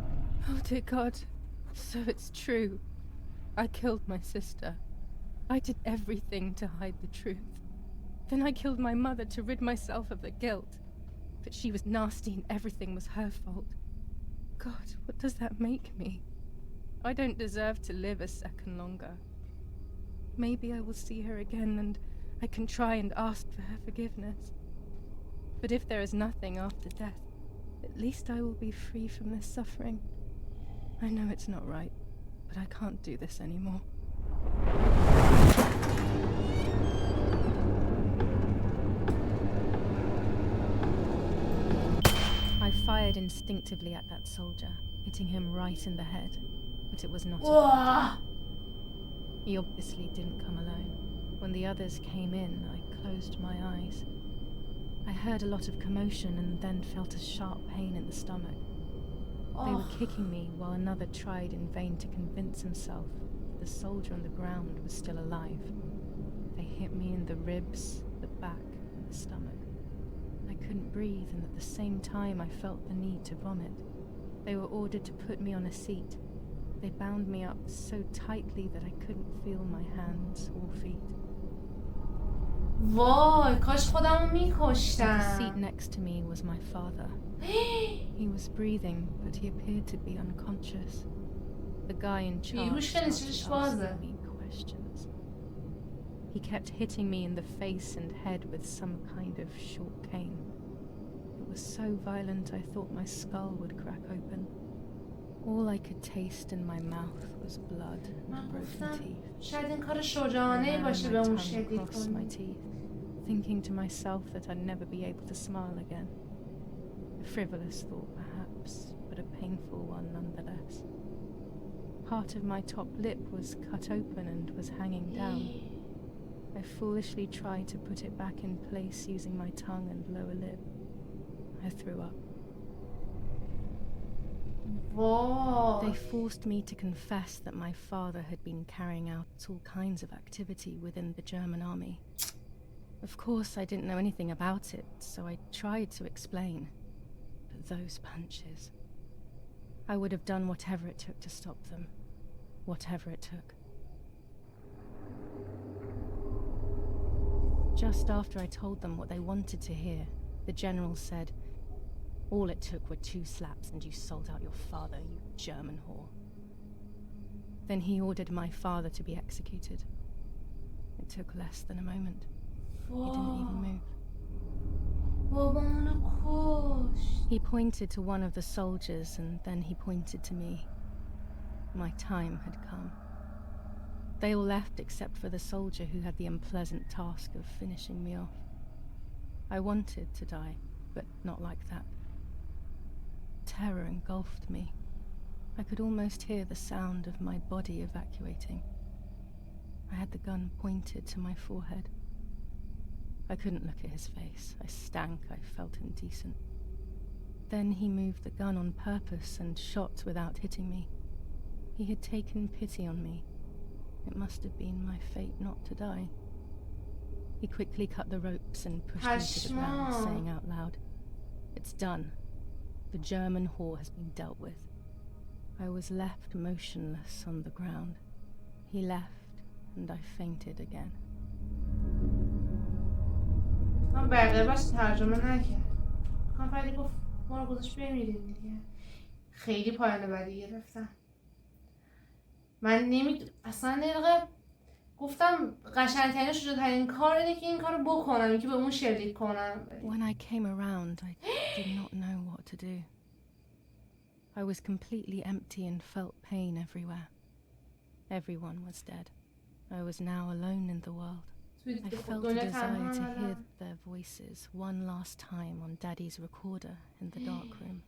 Oh dear God. So it's true. I killed my sister. I did everything to hide the truth. Then I killed my mother to rid myself of the guilt. But she was nasty and everything was her fault. God, what does that make me? I don't deserve to live a second longer. Maybe I will see her again and I can try and ask for her forgiveness. But if there is nothing after death, at least I will be free from this suffering. I know it's not right, but I can't do this anymore. I fired instinctively at that soldier, hitting him right in the head, but it was not enough. He obviously didn't come alone. When the others came in, I closed my eyes. I heard a lot of commotion and then felt a sharp pain in the stomach. They were kicking me while another tried in vain to convince himself that the soldier on the ground was still alive. They hit me in the ribs, the back, and the stomach. I couldn't breathe, and at the same time I felt the need to vomit. They were ordered to put me on a seat. They bound me up so tightly that I couldn't feel my hands or feet. وای کاش خودمو The seat میکشتم. next to me was my father. He was breathing, but he appeared to be unconscious. The guy in charge بیهوش که started نشستش بازه. asking me questions. He kept hitting me in the face and head with some kind of short cane. It was so violent I thought my skull would crack open. All I could taste in my mouth was blood and من broken گفتم teeth. شاید این کار I شجاعانه ran باشه my به اون tongue شلیک across my کنی. teeth, thinking to myself that I'd never be able to smile again. A frivolous thought, perhaps, but a painful one nonetheless. Part of my top lip was cut open and was hanging down. I foolishly tried to put it back in place using my tongue and lower lip. I threw up. وای They forced me to confess that my father had been carrying out all kinds of activity within the German army. Of course, I didn't know anything about it, so I tried to explain. But those punches. I would have done whatever it took to stop them. Whatever it took. Just after I told them what they wanted to hear, the general said, "All it took were 2 slaps and you sold out your father, you German whore." Then he ordered my father to be executed. It took less than a moment. He didn't even move. بابامونو کشت. He pointed to one of the soldiers and then he pointed to me. My time had come. They all left except for the soldier who had the unpleasant task of finishing me off. I wanted to die, but not like that. Terror engulfed me. I could almost hear the sound of my body evacuating. I had the gun pointed to my forehead. I couldn't look at his face. I stank. I felt indecent. Then he moved the gun on purpose and shot without hitting me. He had taken pity on me. It must have been my fate not to die. He quickly cut the ropes and pushed me to the ground, Hashma. saying out loud, "It's done. The German whore has been dealt with." I was left motionless on the ground. He left, and I fainted again. من بقیه باش ترجمه نکرد. من فقط گفت ما رو گذاشت بمیریم دیگه. خیلی پایان بدی گرفتم. من اصلا دقیقه گفتم قشنگترین و شجاعترین کار اینه که این کارو بکنم، اینکه به اون شلیک کنم. When I came around, I did not know what to do. I was completely empty and felt pain everywhere. Everyone was dead. I was now alone in the world. I felt a desire to hear their voices one last time on Daddy's recorder in the dark room.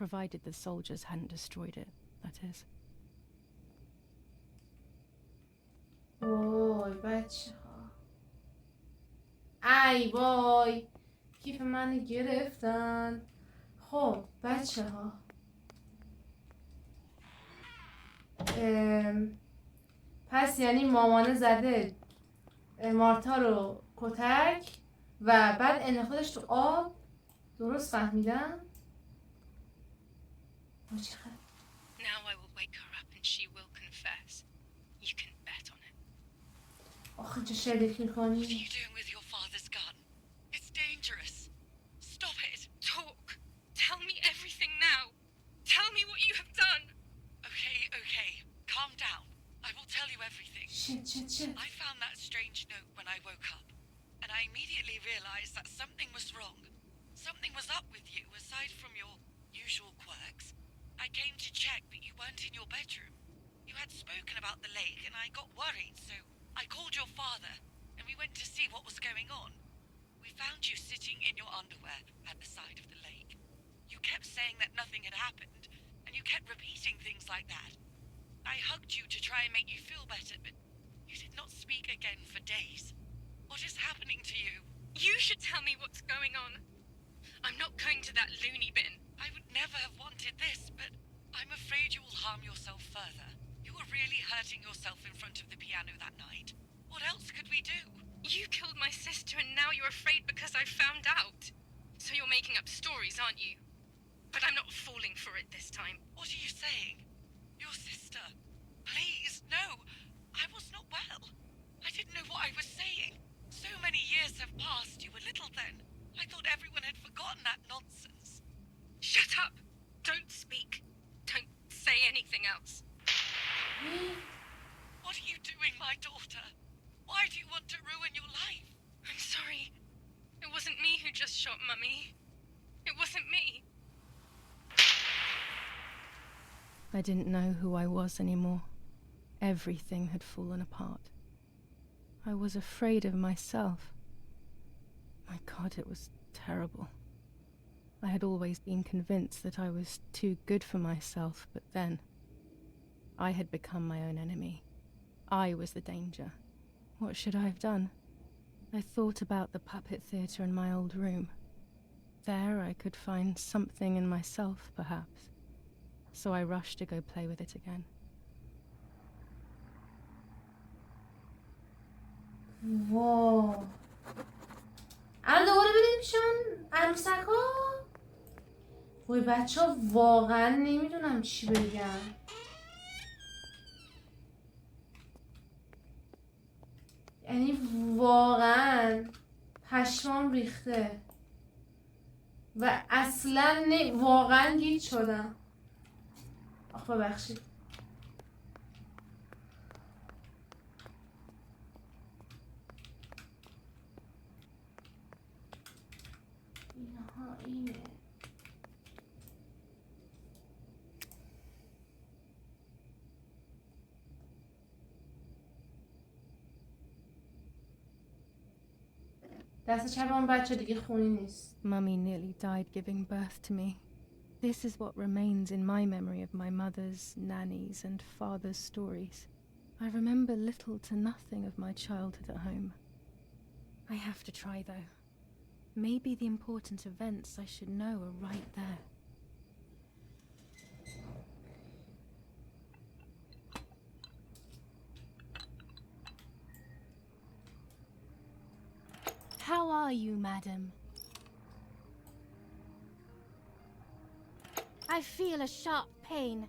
Provided the soldiers hadn't destroyed it, that is. وای بچه ها، ای وای کیف من گرفتن. خب بچه ها، پس یعنی مامانه زده مارتا رو کتک و بعد انداختش تو آب. درست فهمیدم؟ Now I will wake her up and she will confess. You can bet on it. آخه چه شلیک میکنی؟ What are you doing with your father's gun? It's dangerous. Stop it. Talk. Tell me everything now. Tell me what you have done. Okay. Calm down. I will tell you everything. Shit. I found that strange note when I woke up, and I immediately realized that something was wrong. Something was up with you, aside from your usual quirks. I came to check, but you weren't in your bedroom. You had spoken about the lake, and I got worried, so I called your father, and we went to see what was going on. We found you sitting in your underwear at the side of the lake. You kept saying that nothing had happened, and you kept repeating things like that. I hugged you to try and make you feel better, but you did not speak again for days. What is happening to you? You should tell me what's going on. I'm not going to that loony bin. I would never have wanted this, but I'm afraid you will harm yourself further. You were really hurting yourself in front of the piano that night. What else could we do? You killed my sister and now you're afraid because I found out. So you're making up stories, aren't you? But I'm not falling for it this time. What are you saying? Your sister? Please, no. I was not well. I didn't know what I was saying. So many years have passed. You were little then. I thought everyone had forgotten that nonsense. Shut up! Don't speak. Don't say anything else. What are you doing, my daughter? Why do you want to ruin your life? I'm sorry. It wasn't me who just shot Mummy. It wasn't me. I didn't know who I was anymore. Everything had fallen apart. I was afraid of myself. My God, it was terrible. I had always been convinced that I was too good for myself, but then I had become my own enemy. I was the danger. What should I have done? I thought about the puppet theatre in my old room. There I could find something in myself, perhaps. So I rushed to go play with it again. واو الان دوباره بریم پیشان عروسک ها. وای بچه ها واقعا نمیدونم چی بگم. یعنی واقعا پشمام ریخته و اصلا واقعا گیج شدم. آخ ببخشید. اینها اینه. دست چپ اون بچه دیگه خونی نیست. Mummy nearly died giving birth to me. This is what remains in my memory of my mother's, nanny's and father's stories. I remember little to nothing of my childhood at home. I have to try though. Maybe the important events I should know are right there. How are you, madam? I feel a sharp pain.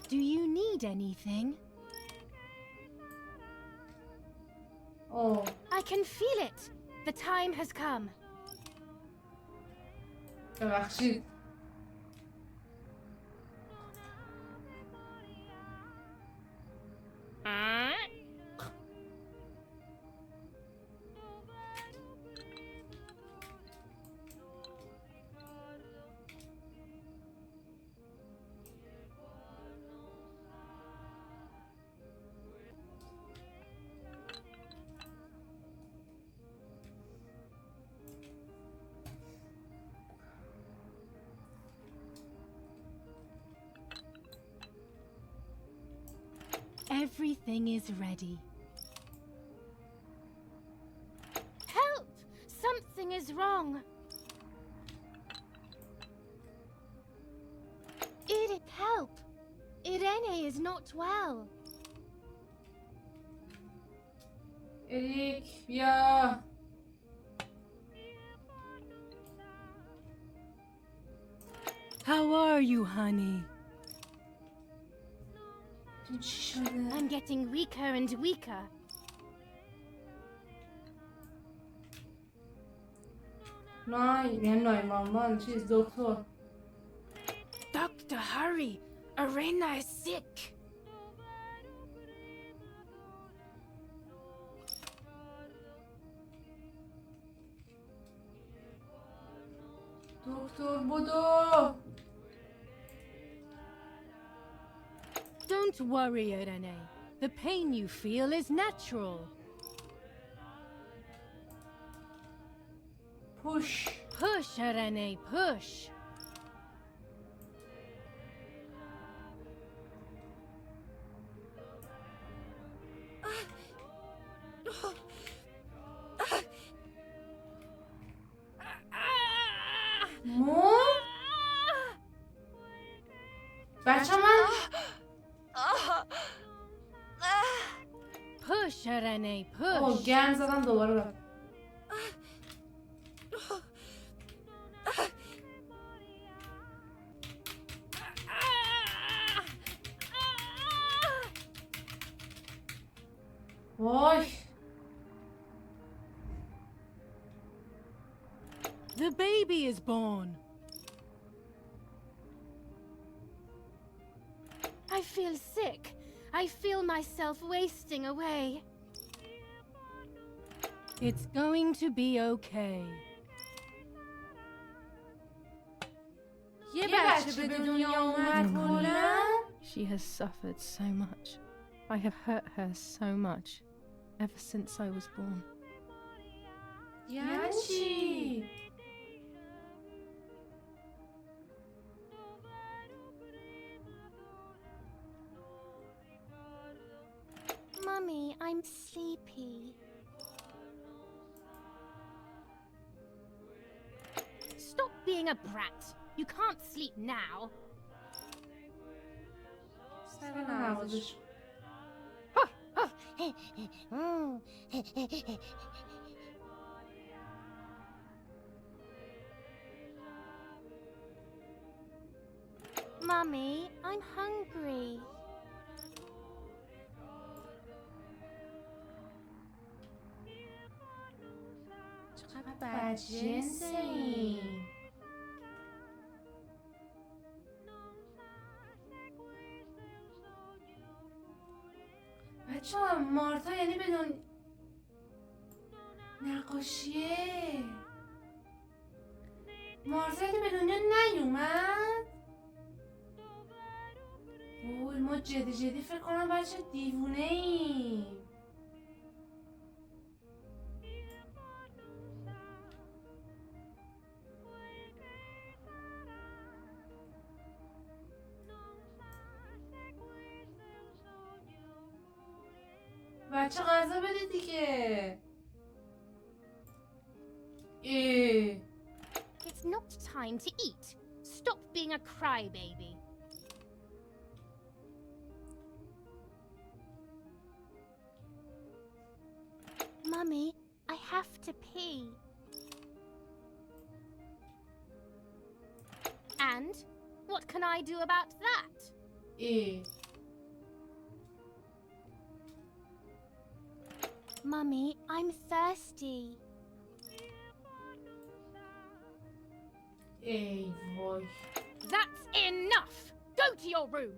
Do you need anything? Oh. I can feel it. The time has come. ببخشید. Everything is ready. Help! Something is wrong. Help! Irene is not well. اریک بیا. How are you, honey? چی شده؟ I'm getting weaker and weaker. یعنی مامان چیز دکتر. Doctor, hurry! Irene is sick. دکتر بدو. Don't worry, Irene. The pain you feel is natural. Push. Push, Irene, push. بچه من Push, Irene, اوه push. گند زدم دوباره رفت. وای The baby is born. I feel sick. I feel myself wasting away. It's going to be okay. یه بچه به دنیا اومد کلا. She has suffered so much. I have hurt her so much ever since I was born. یعنی چی؟ Mummy, I'm sleepy. Stop being a brat. You can't sleep now. سر نوازش. Mummy, I'm hungry. چقدر بدجنسه این. بچه ها مارتا یعنی بدون نقاشیه. مارتا یعنی به دنیا نیومد. وای ما جدی فکر کنم بچه دیوونه ایم. بچه غذا بده دیگه. It's not time to eat. Stop being a crybaby. Mummy, I have to pee. And what can I do about that? Mummy, I'm thirsty. ای وای. That's enough! Go to your room!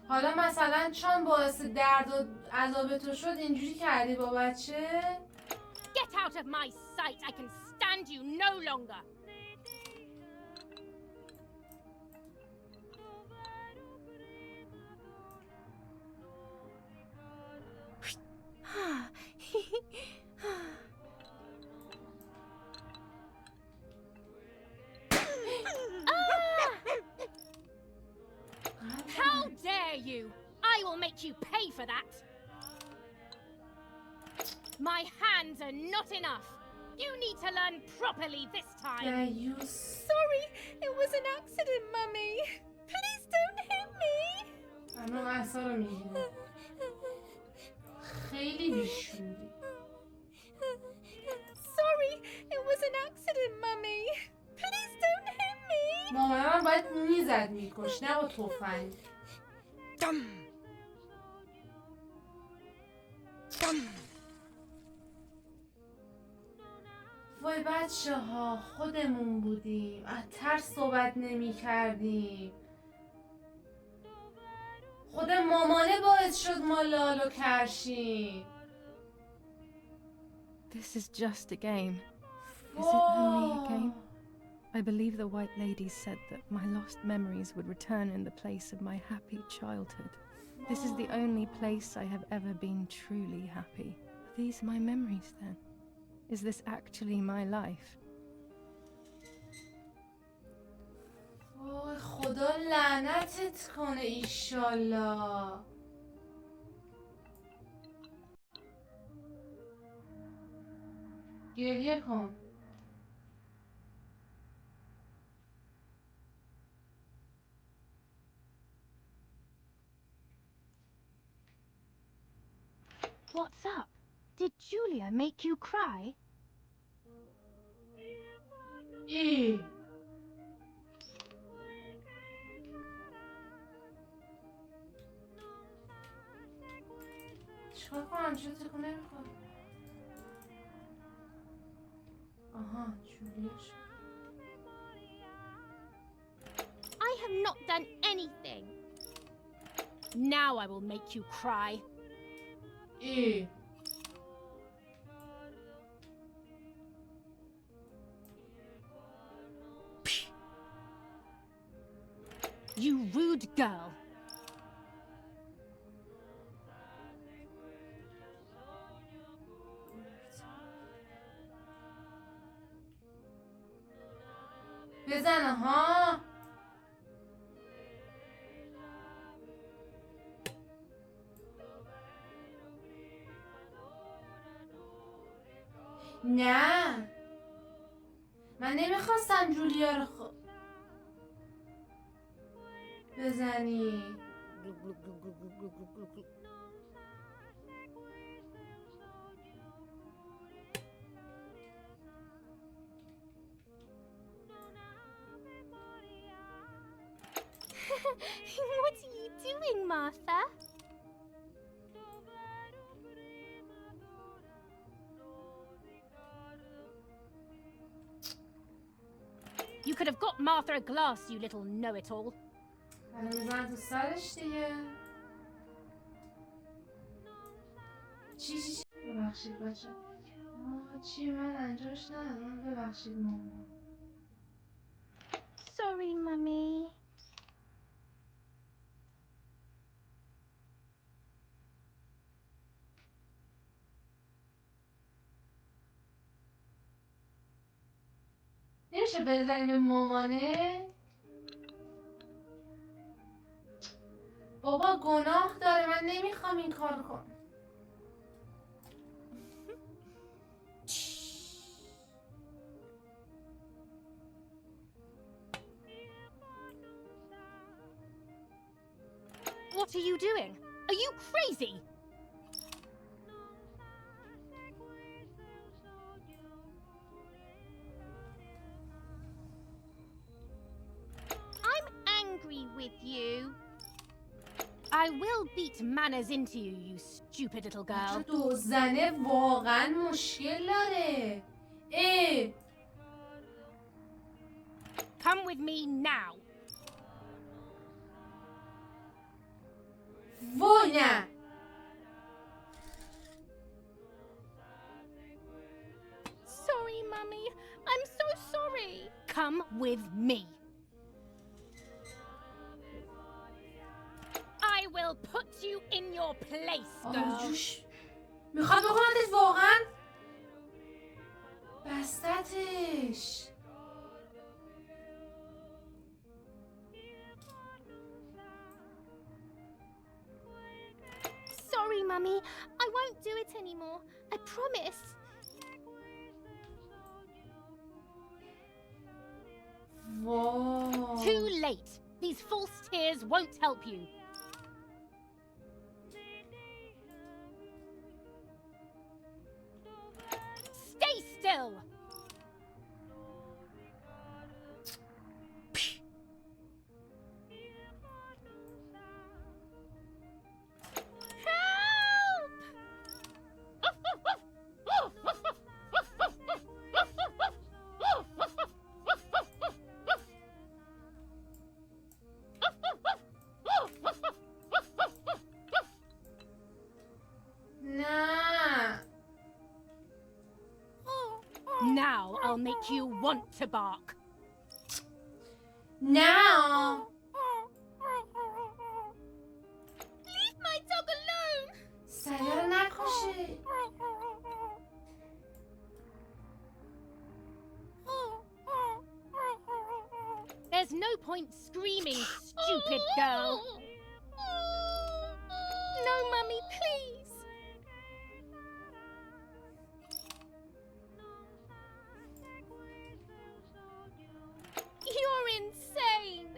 حالا مثلا چون باعث درد و عذاب تو شد اینجوری کردی با بچه؟ Get out of my sight! I can stand you no longer! How dare you! I will make you pay for that! My hands are not enough! You need to learn properly this time! دیوس. Sorry, it was an accident, Mummy! Please don't hit me! الان اعصا رو میگیره. خیلی بیشوری. Sorry, it was an accident, Mummy! Please don't hit me! مامانم باید میزد میکش نه با تفنگ. وای بچه ها خودمون بودیم از ترس صحبت نمی کردیم. خود مامانه باعث شد ما لالو کرشیم. This is just a game. Is it only a game? I believe the White Lady said that my lost memories would return in the place of my happy childhood. This is the only place I have ever been truly happy. Are these my memories then? Is this actually my life? وای خدا لعنتت کنه ایشالله. گریه کن. What's up? Did Julia make you cry? چیکار کنم؟ چرا تکون نمیخواد؟ آها جولیا شد. I have not done anything. Now I will make you cry. You rude girl. بزنه ها. نه من نمیخواستم جولیا رو بزنی. What are you doing, Martha? You could have got Martha a glass, you little know-it-all. میزن تو سرش دیگه. چی ببخشید بچه. چی من انجامش ندادم. ببخشید مامان. Sorry, Mummy. نمیشه بزنی به مامانه؟ بابا گناه داره من نمیخوام این کار کنم. What are you doing? Are you crazy? I'm angry with you. I will beat manners into you, you stupid little girl. دو زنه واقعا مشکل داره. Come with me now. وای نه. Sorry, Mummy. I'm so sorry. Come with me. I will put you in your place, girl. جوش میخواد بکنندش واقعا. بستتش. Sorry, Mummy. I won't do it anymore. I promise. Whoa. Too late. These false tears won't help you. Stay still. Now I'll make you want to bark. Now. Leave my dog alone. سریع رو نکشه. There's no point screaming, stupid girl. No, Mummy, please. You're insane.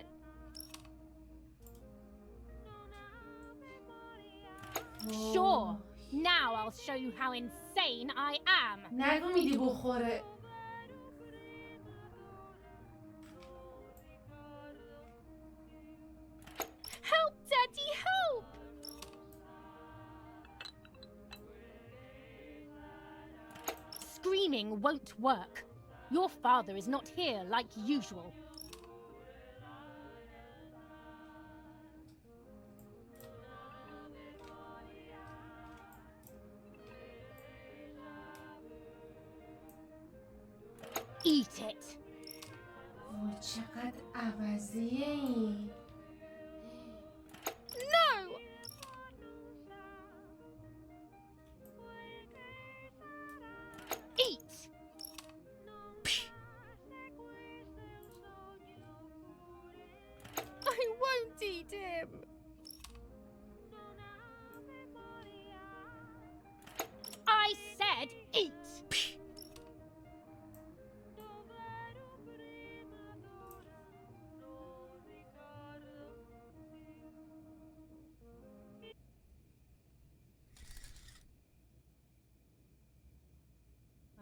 Sure. Now I'll I'll show you how insane I am. نگو میدی بخوره. Help, Daddy, help! Screaming won't work. Your father is not here like usual. Eat it. وای چقدر عوضیه این. No! Eat! I won't eat him. I said eat!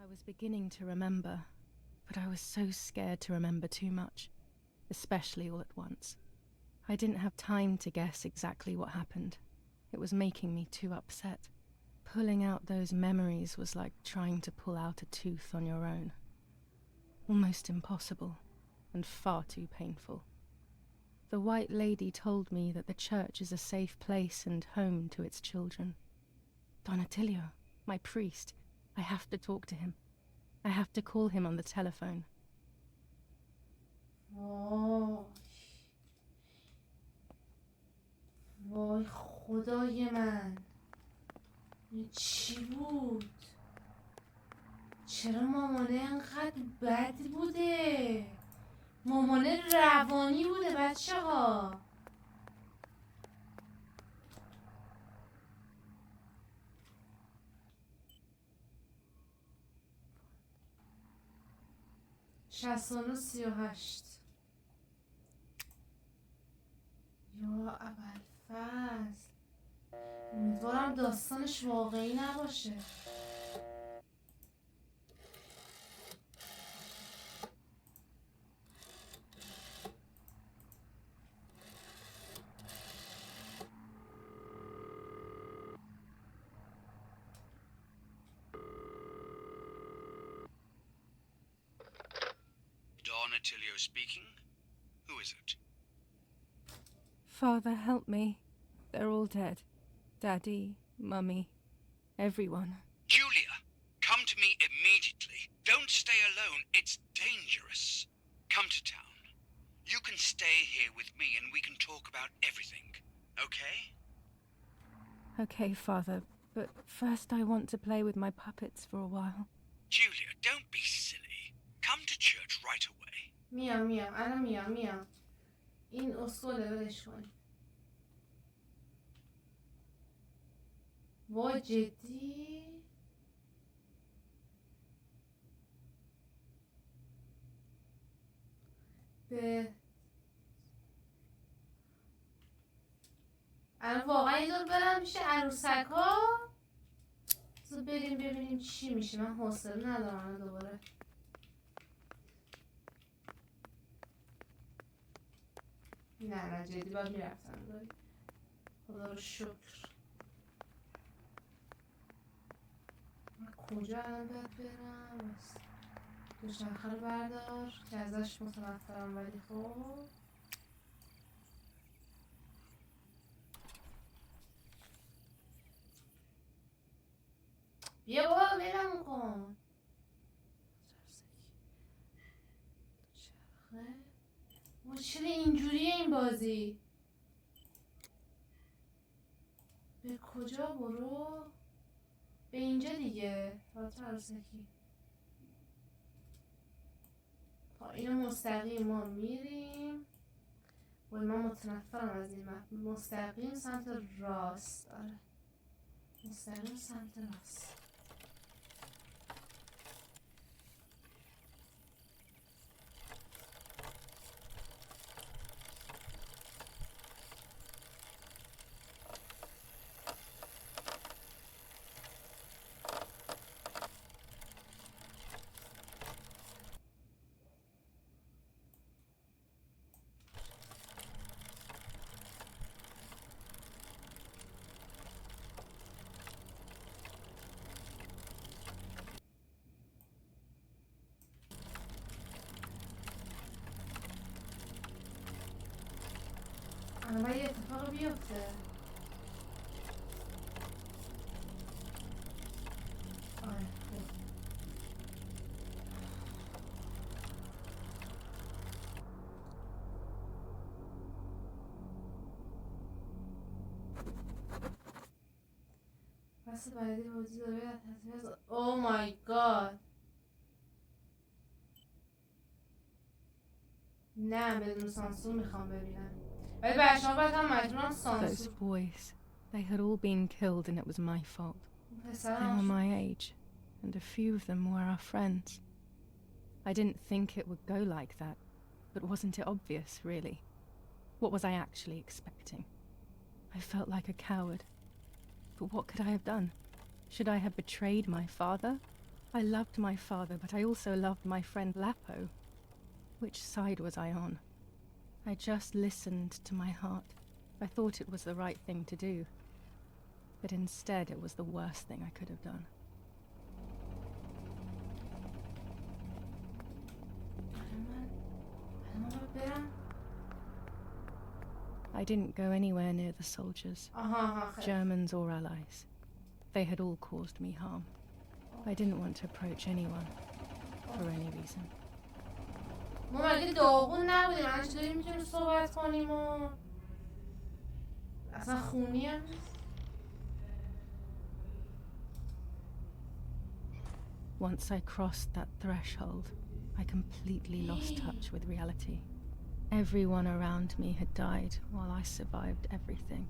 I was beginning to remember, but I was so scared to remember too much, especially all at once. I didn't have time to guess exactly what happened. It was making me too upset. Pulling out those memories was like trying to pull out a tooth on your own. Almost impossible, and far too painful. The White Lady told me that the church is a safe place and home to its children. Don Attilio, my priest, I have to talk to him. I have to call him on the telephone. وای وای خدای من، این چی بود؟ چرا مامانه انقدر بد بوده؟ مامانه روانی بوده بچه ها. شصت‌ونو 38. یا ابوالفضل، امیدوارم داستانش واقعی نباشه. Don Attilio speaking. Who is it? Father, help me. They're all dead. Daddy, Mummy, everyone. Julia, come to me immediately. Don't stay alone. It's dangerous. Come to town. You can stay here with me and we can talk about everything. Okay? Okay, Father, but first I want to play with my puppets for a while. Julia, don't be silly. Come to church right away. میام الان میام. این اسکوله ولش کن. وای جدی؟ به الان واقعا یه دور برم میشه عروسک ها؟ بریم ببینیم چی میشه. من حوصله ندارم دوباره. نه جدی باید میرفتم داری. خدا رو شکر. من کجا الان باید برم؟ بس دوچرخه رو بردار که ازش متنفرم، ولی خب بیا بابا ولم کن. دوچرخه و چرا اینجوریه این بازی؟ به کجا برو؟ به اینجا دیگه. تئاتر عروسکی. تا اینو مستقیم ما میریم. وای من متنفرم از این مستقیم سمت راست. آره مستقیم سمت راست. الان یه اتفاق بیفته. آره خوب. بس بعدی بازی داره تصویر. او مای گاد. نه بدون سانسور میخوام ببینم. ولی بچه ها باید هم مجبورم Those سانسور. boys, they had all been killed and it was my fault. They were my age, and a few of them were our friends. I didn't think it would go like that, but wasn't it obvious, really? What was I actually expecting? I felt like a coward. But what could I have done? Should I have betrayed my father? I loved my father, but I also loved my friend Lapo. Which side was I on? I just listened to my heart. I thought it was the right thing to do. But instead it was the worst thing I could have done. I didn't go anywhere near the soldiers, Germans or allies. They had all caused me harm. I didn't want to approach anyone for any reason. ما مگه داغون نبودیم؟ الان چطوری میتونیم صحبت کنیم و اصلا خونی هم نیست. Once I crossed that threshold, I completely lost touch with reality. Everyone around me had died while I survived everything.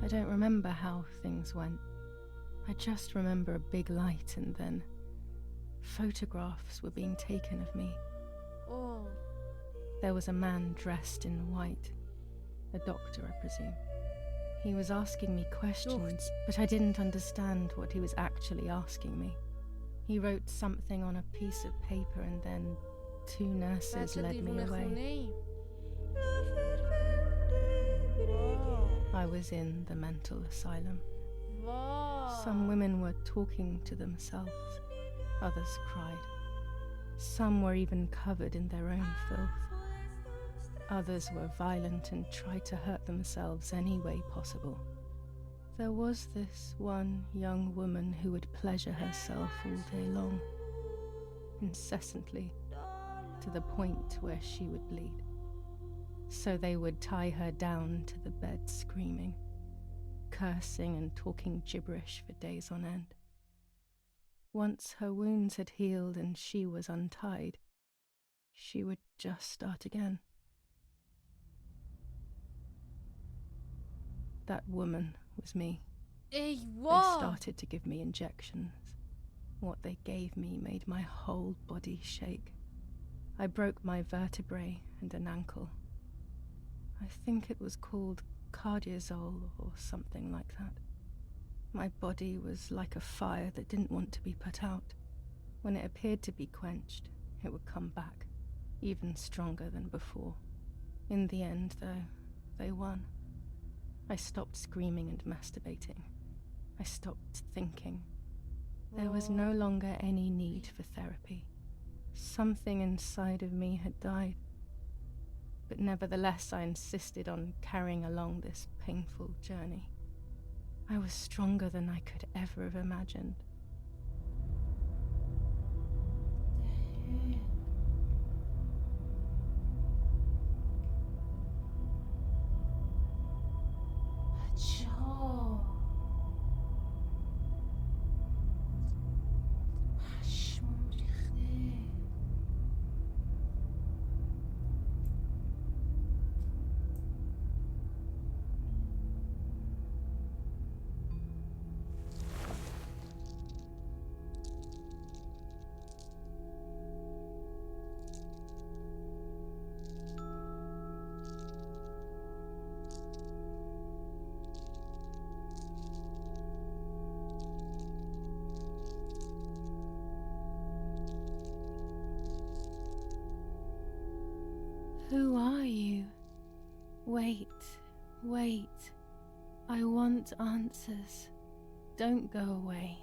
I don't remember how things went. I just remember a big light and then photographs were being taken of me. Oh. There was a man dressed in white, a doctor, I presume. He was asking me questions, but I didn't understand what he was actually asking me. He wrote something on a piece of paper and then two nurses led me away. I was in the mental asylum. Some women were talking to themselves, others cried. Some were even covered in their own filth. Others were violent and tried to hurt themselves any way possible. There was this one young woman who would pleasure herself all day long, incessantly, to the point where she would bleed. So they would tie her down to the bed screaming, cursing and talking gibberish for days on end. Once her wounds had healed and she was untied, she would just start again. That woman was me. They started to give me injections. What they gave me made my whole body shake. I broke my vertebrae and an ankle. I think it was called cardiazole or something like that. My body was like a fire that didn't want to be put out. When it appeared to be quenched, it would come back, even stronger than before. In the end, though, they won. I stopped screaming and masturbating. I stopped thinking. There was no longer any need for therapy. Something inside of me had died. But nevertheless, I insisted on carrying along this painful journey. I was stronger than I could ever have imagined. Who are you? Wait, wait. I want answers. Don't go away.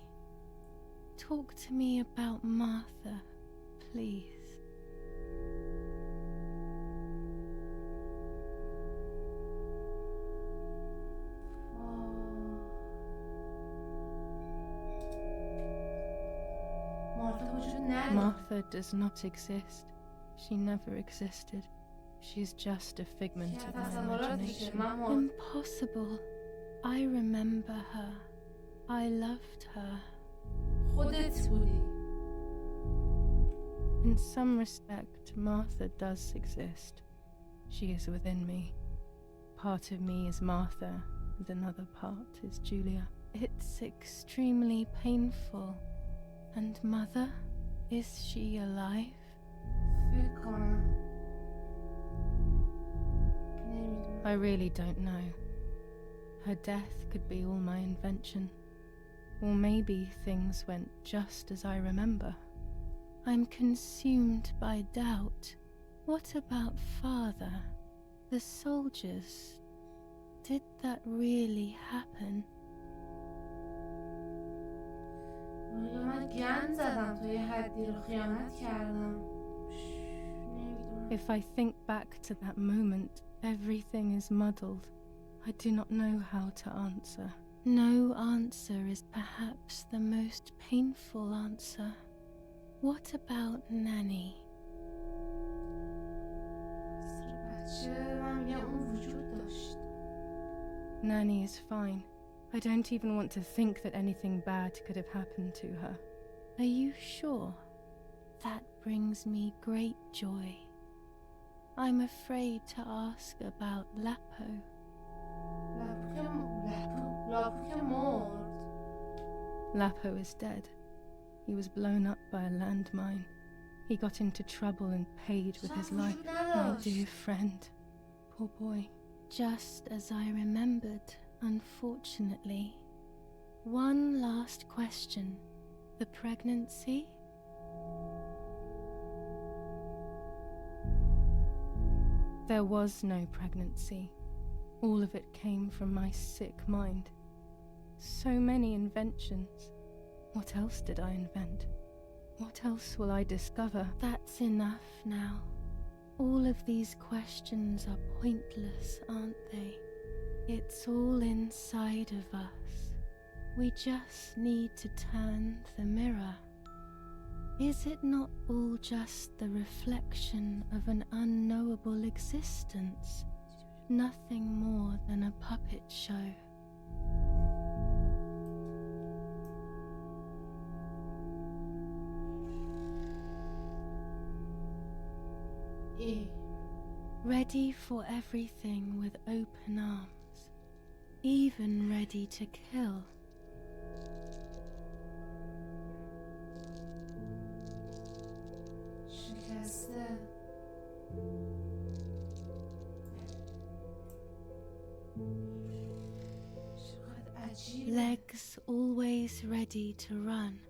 Talk to me about Martha, please. Martha does not exist. She never existed. She's just a figment of my imagination. Impossible. I remember her. I loved her. خودت بودی. In some respect, Martha does exist. She is within me. Part of me is Martha, and another part is Julia. It's extremely painful. And Mother? Is she alive? فکر کنم. I really don't know. Her death could be all my invention. Or maybe things went just as I remember. I'm consumed by doubt. What about Father? The soldiers? Did that really happen? من گند زدم تا یه حدی رو خیانت کردم. If I think back to that moment, everything is muddled. I do not know how to answer. No answer is perhaps the most painful answer. What about Nanny? Nanny is fine. I don't even want to think that anything bad could have happened to her. Are you sure? That brings me great joy. I'm afraid to ask about Lapo. Lapo is dead. He was blown up by a landmine. He got into trouble and paid with his life. My dear friend. Poor boy. Just as I remembered, unfortunately. One last question. The pregnancy? There was no pregnancy. All of it came from my sick mind. So many inventions. What else did I invent? What else will I discover? That's enough now. All of these questions are pointless, aren't they? It's all inside of us. We just need to turn the mirror. Is it not all just the reflection of an unknowable existence? Nothing more than a puppet show. Ready for everything with open arms, even ready to kill. Legs always ready to run.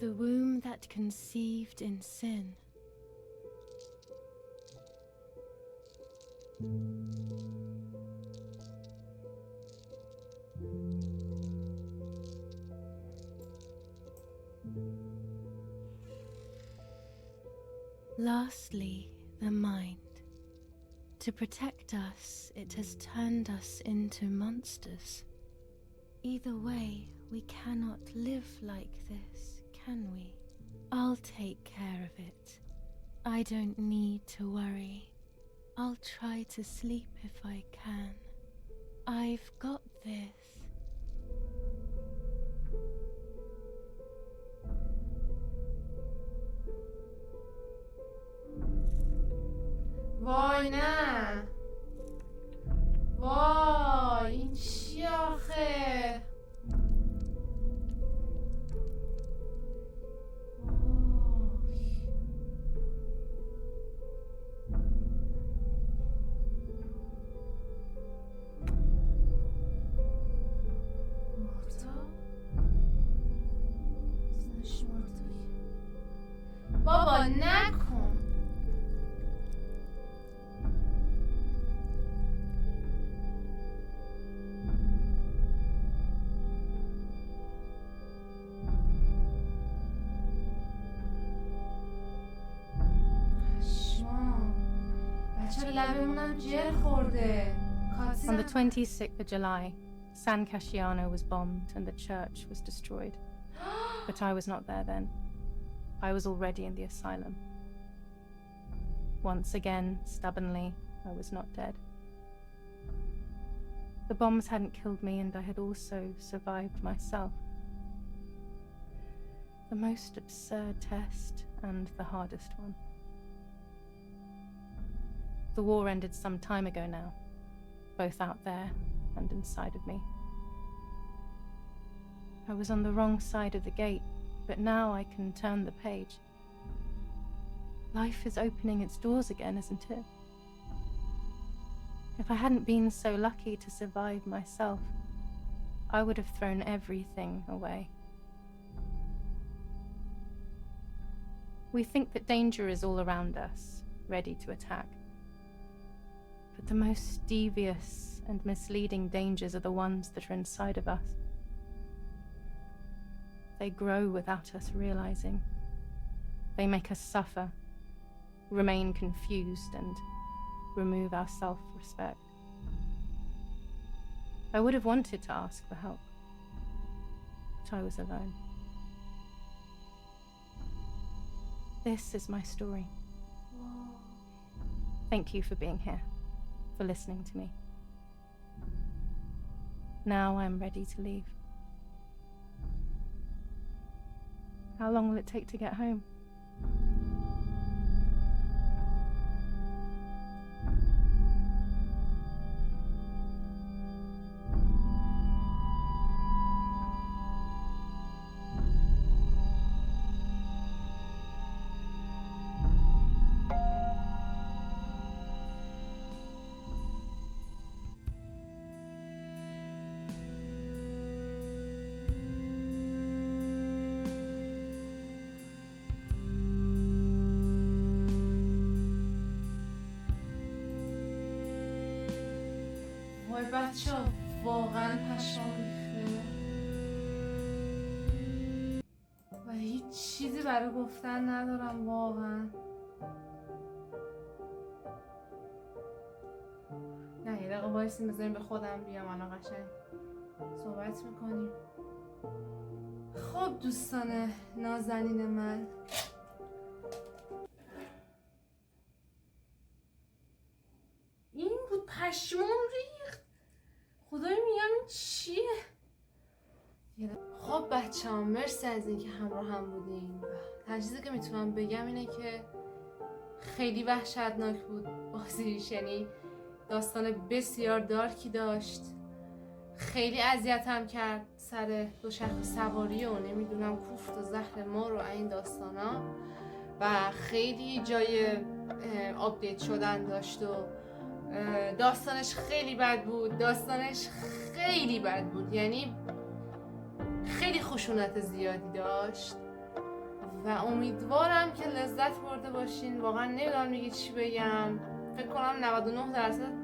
The womb that conceived in sin. Lastly, the mind. To protect us, it has turned us into monsters. Either way, we cannot live like this, can we? I'll take care of it. I don't need to worry. I'll try to sleep if I can. I've got this. وای نه وای این چی آخه بابا نکن. بچه لبمونم جر خورده. On the 26th of July, San Casciano was bombed and the church was destroyed. But I was not there then. I was already in the asylum. Once again, stubbornly, I was not dead. The bombs hadn't killed me, and I had also survived myself. The most absurd test and the hardest one. The war ended some time ago now, both out there and inside of me. I was on the wrong side of the gate, but now I can turn the page. Life is opening its doors again, isn't it? If I hadn't been so lucky to survive myself, I would have thrown everything away. We think that danger is all around us, ready to attack. But the most devious and misleading dangers are the ones that are inside of us. They grow without us realizing. They make us suffer, remain confused, and remove our self-respect. I would have wanted to ask for help, but I was alone. This is my story. Thank you for being here, for listening to me. Now I'm ready to leave. How long will it take to get home? وای بچه ها واقعا پشمام ریخته و هیچ چیزی برای گفتن ندارم واقعا. نه یه دقیقه وایسیم بذاریم به خودم بیام، الان قشنگ صحبت میکنیم. خب دوستان نازنین من، این بود پشمام ریخت. خدای میگم این چیه؟ خب بچه هم مرسی از اینکه همراه هم بودین. تجهیزی که میتونم بگم اینه که خیلی وحشتناک بود بازیش، یعنی داستان بسیار دارکی داشت. خیلی اذیتم کرد سر دوچرخه سواری و نمیدونم کوفت و زهر مار و این داستانا، و خیلی جای آپدیت شدن داشت و داستانش خیلی بد بود. یعنی خیلی خشونت زیادی داشت و امیدوارم که لذت برده باشین. واقعا نمیدونم دیگه چی بگم. فکر کنم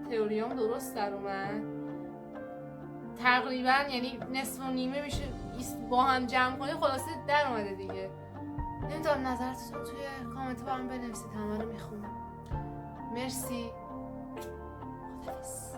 99% تئوریام درست در اومد تقریبا، یعنی نصف و نیمه میشه با هم جمع کنی، خلاصه در اومده دیگه. نمیدونم نظرتون توی کامنت با هم بنویسید، همه رو میخونم. مرسی. خداحافظ.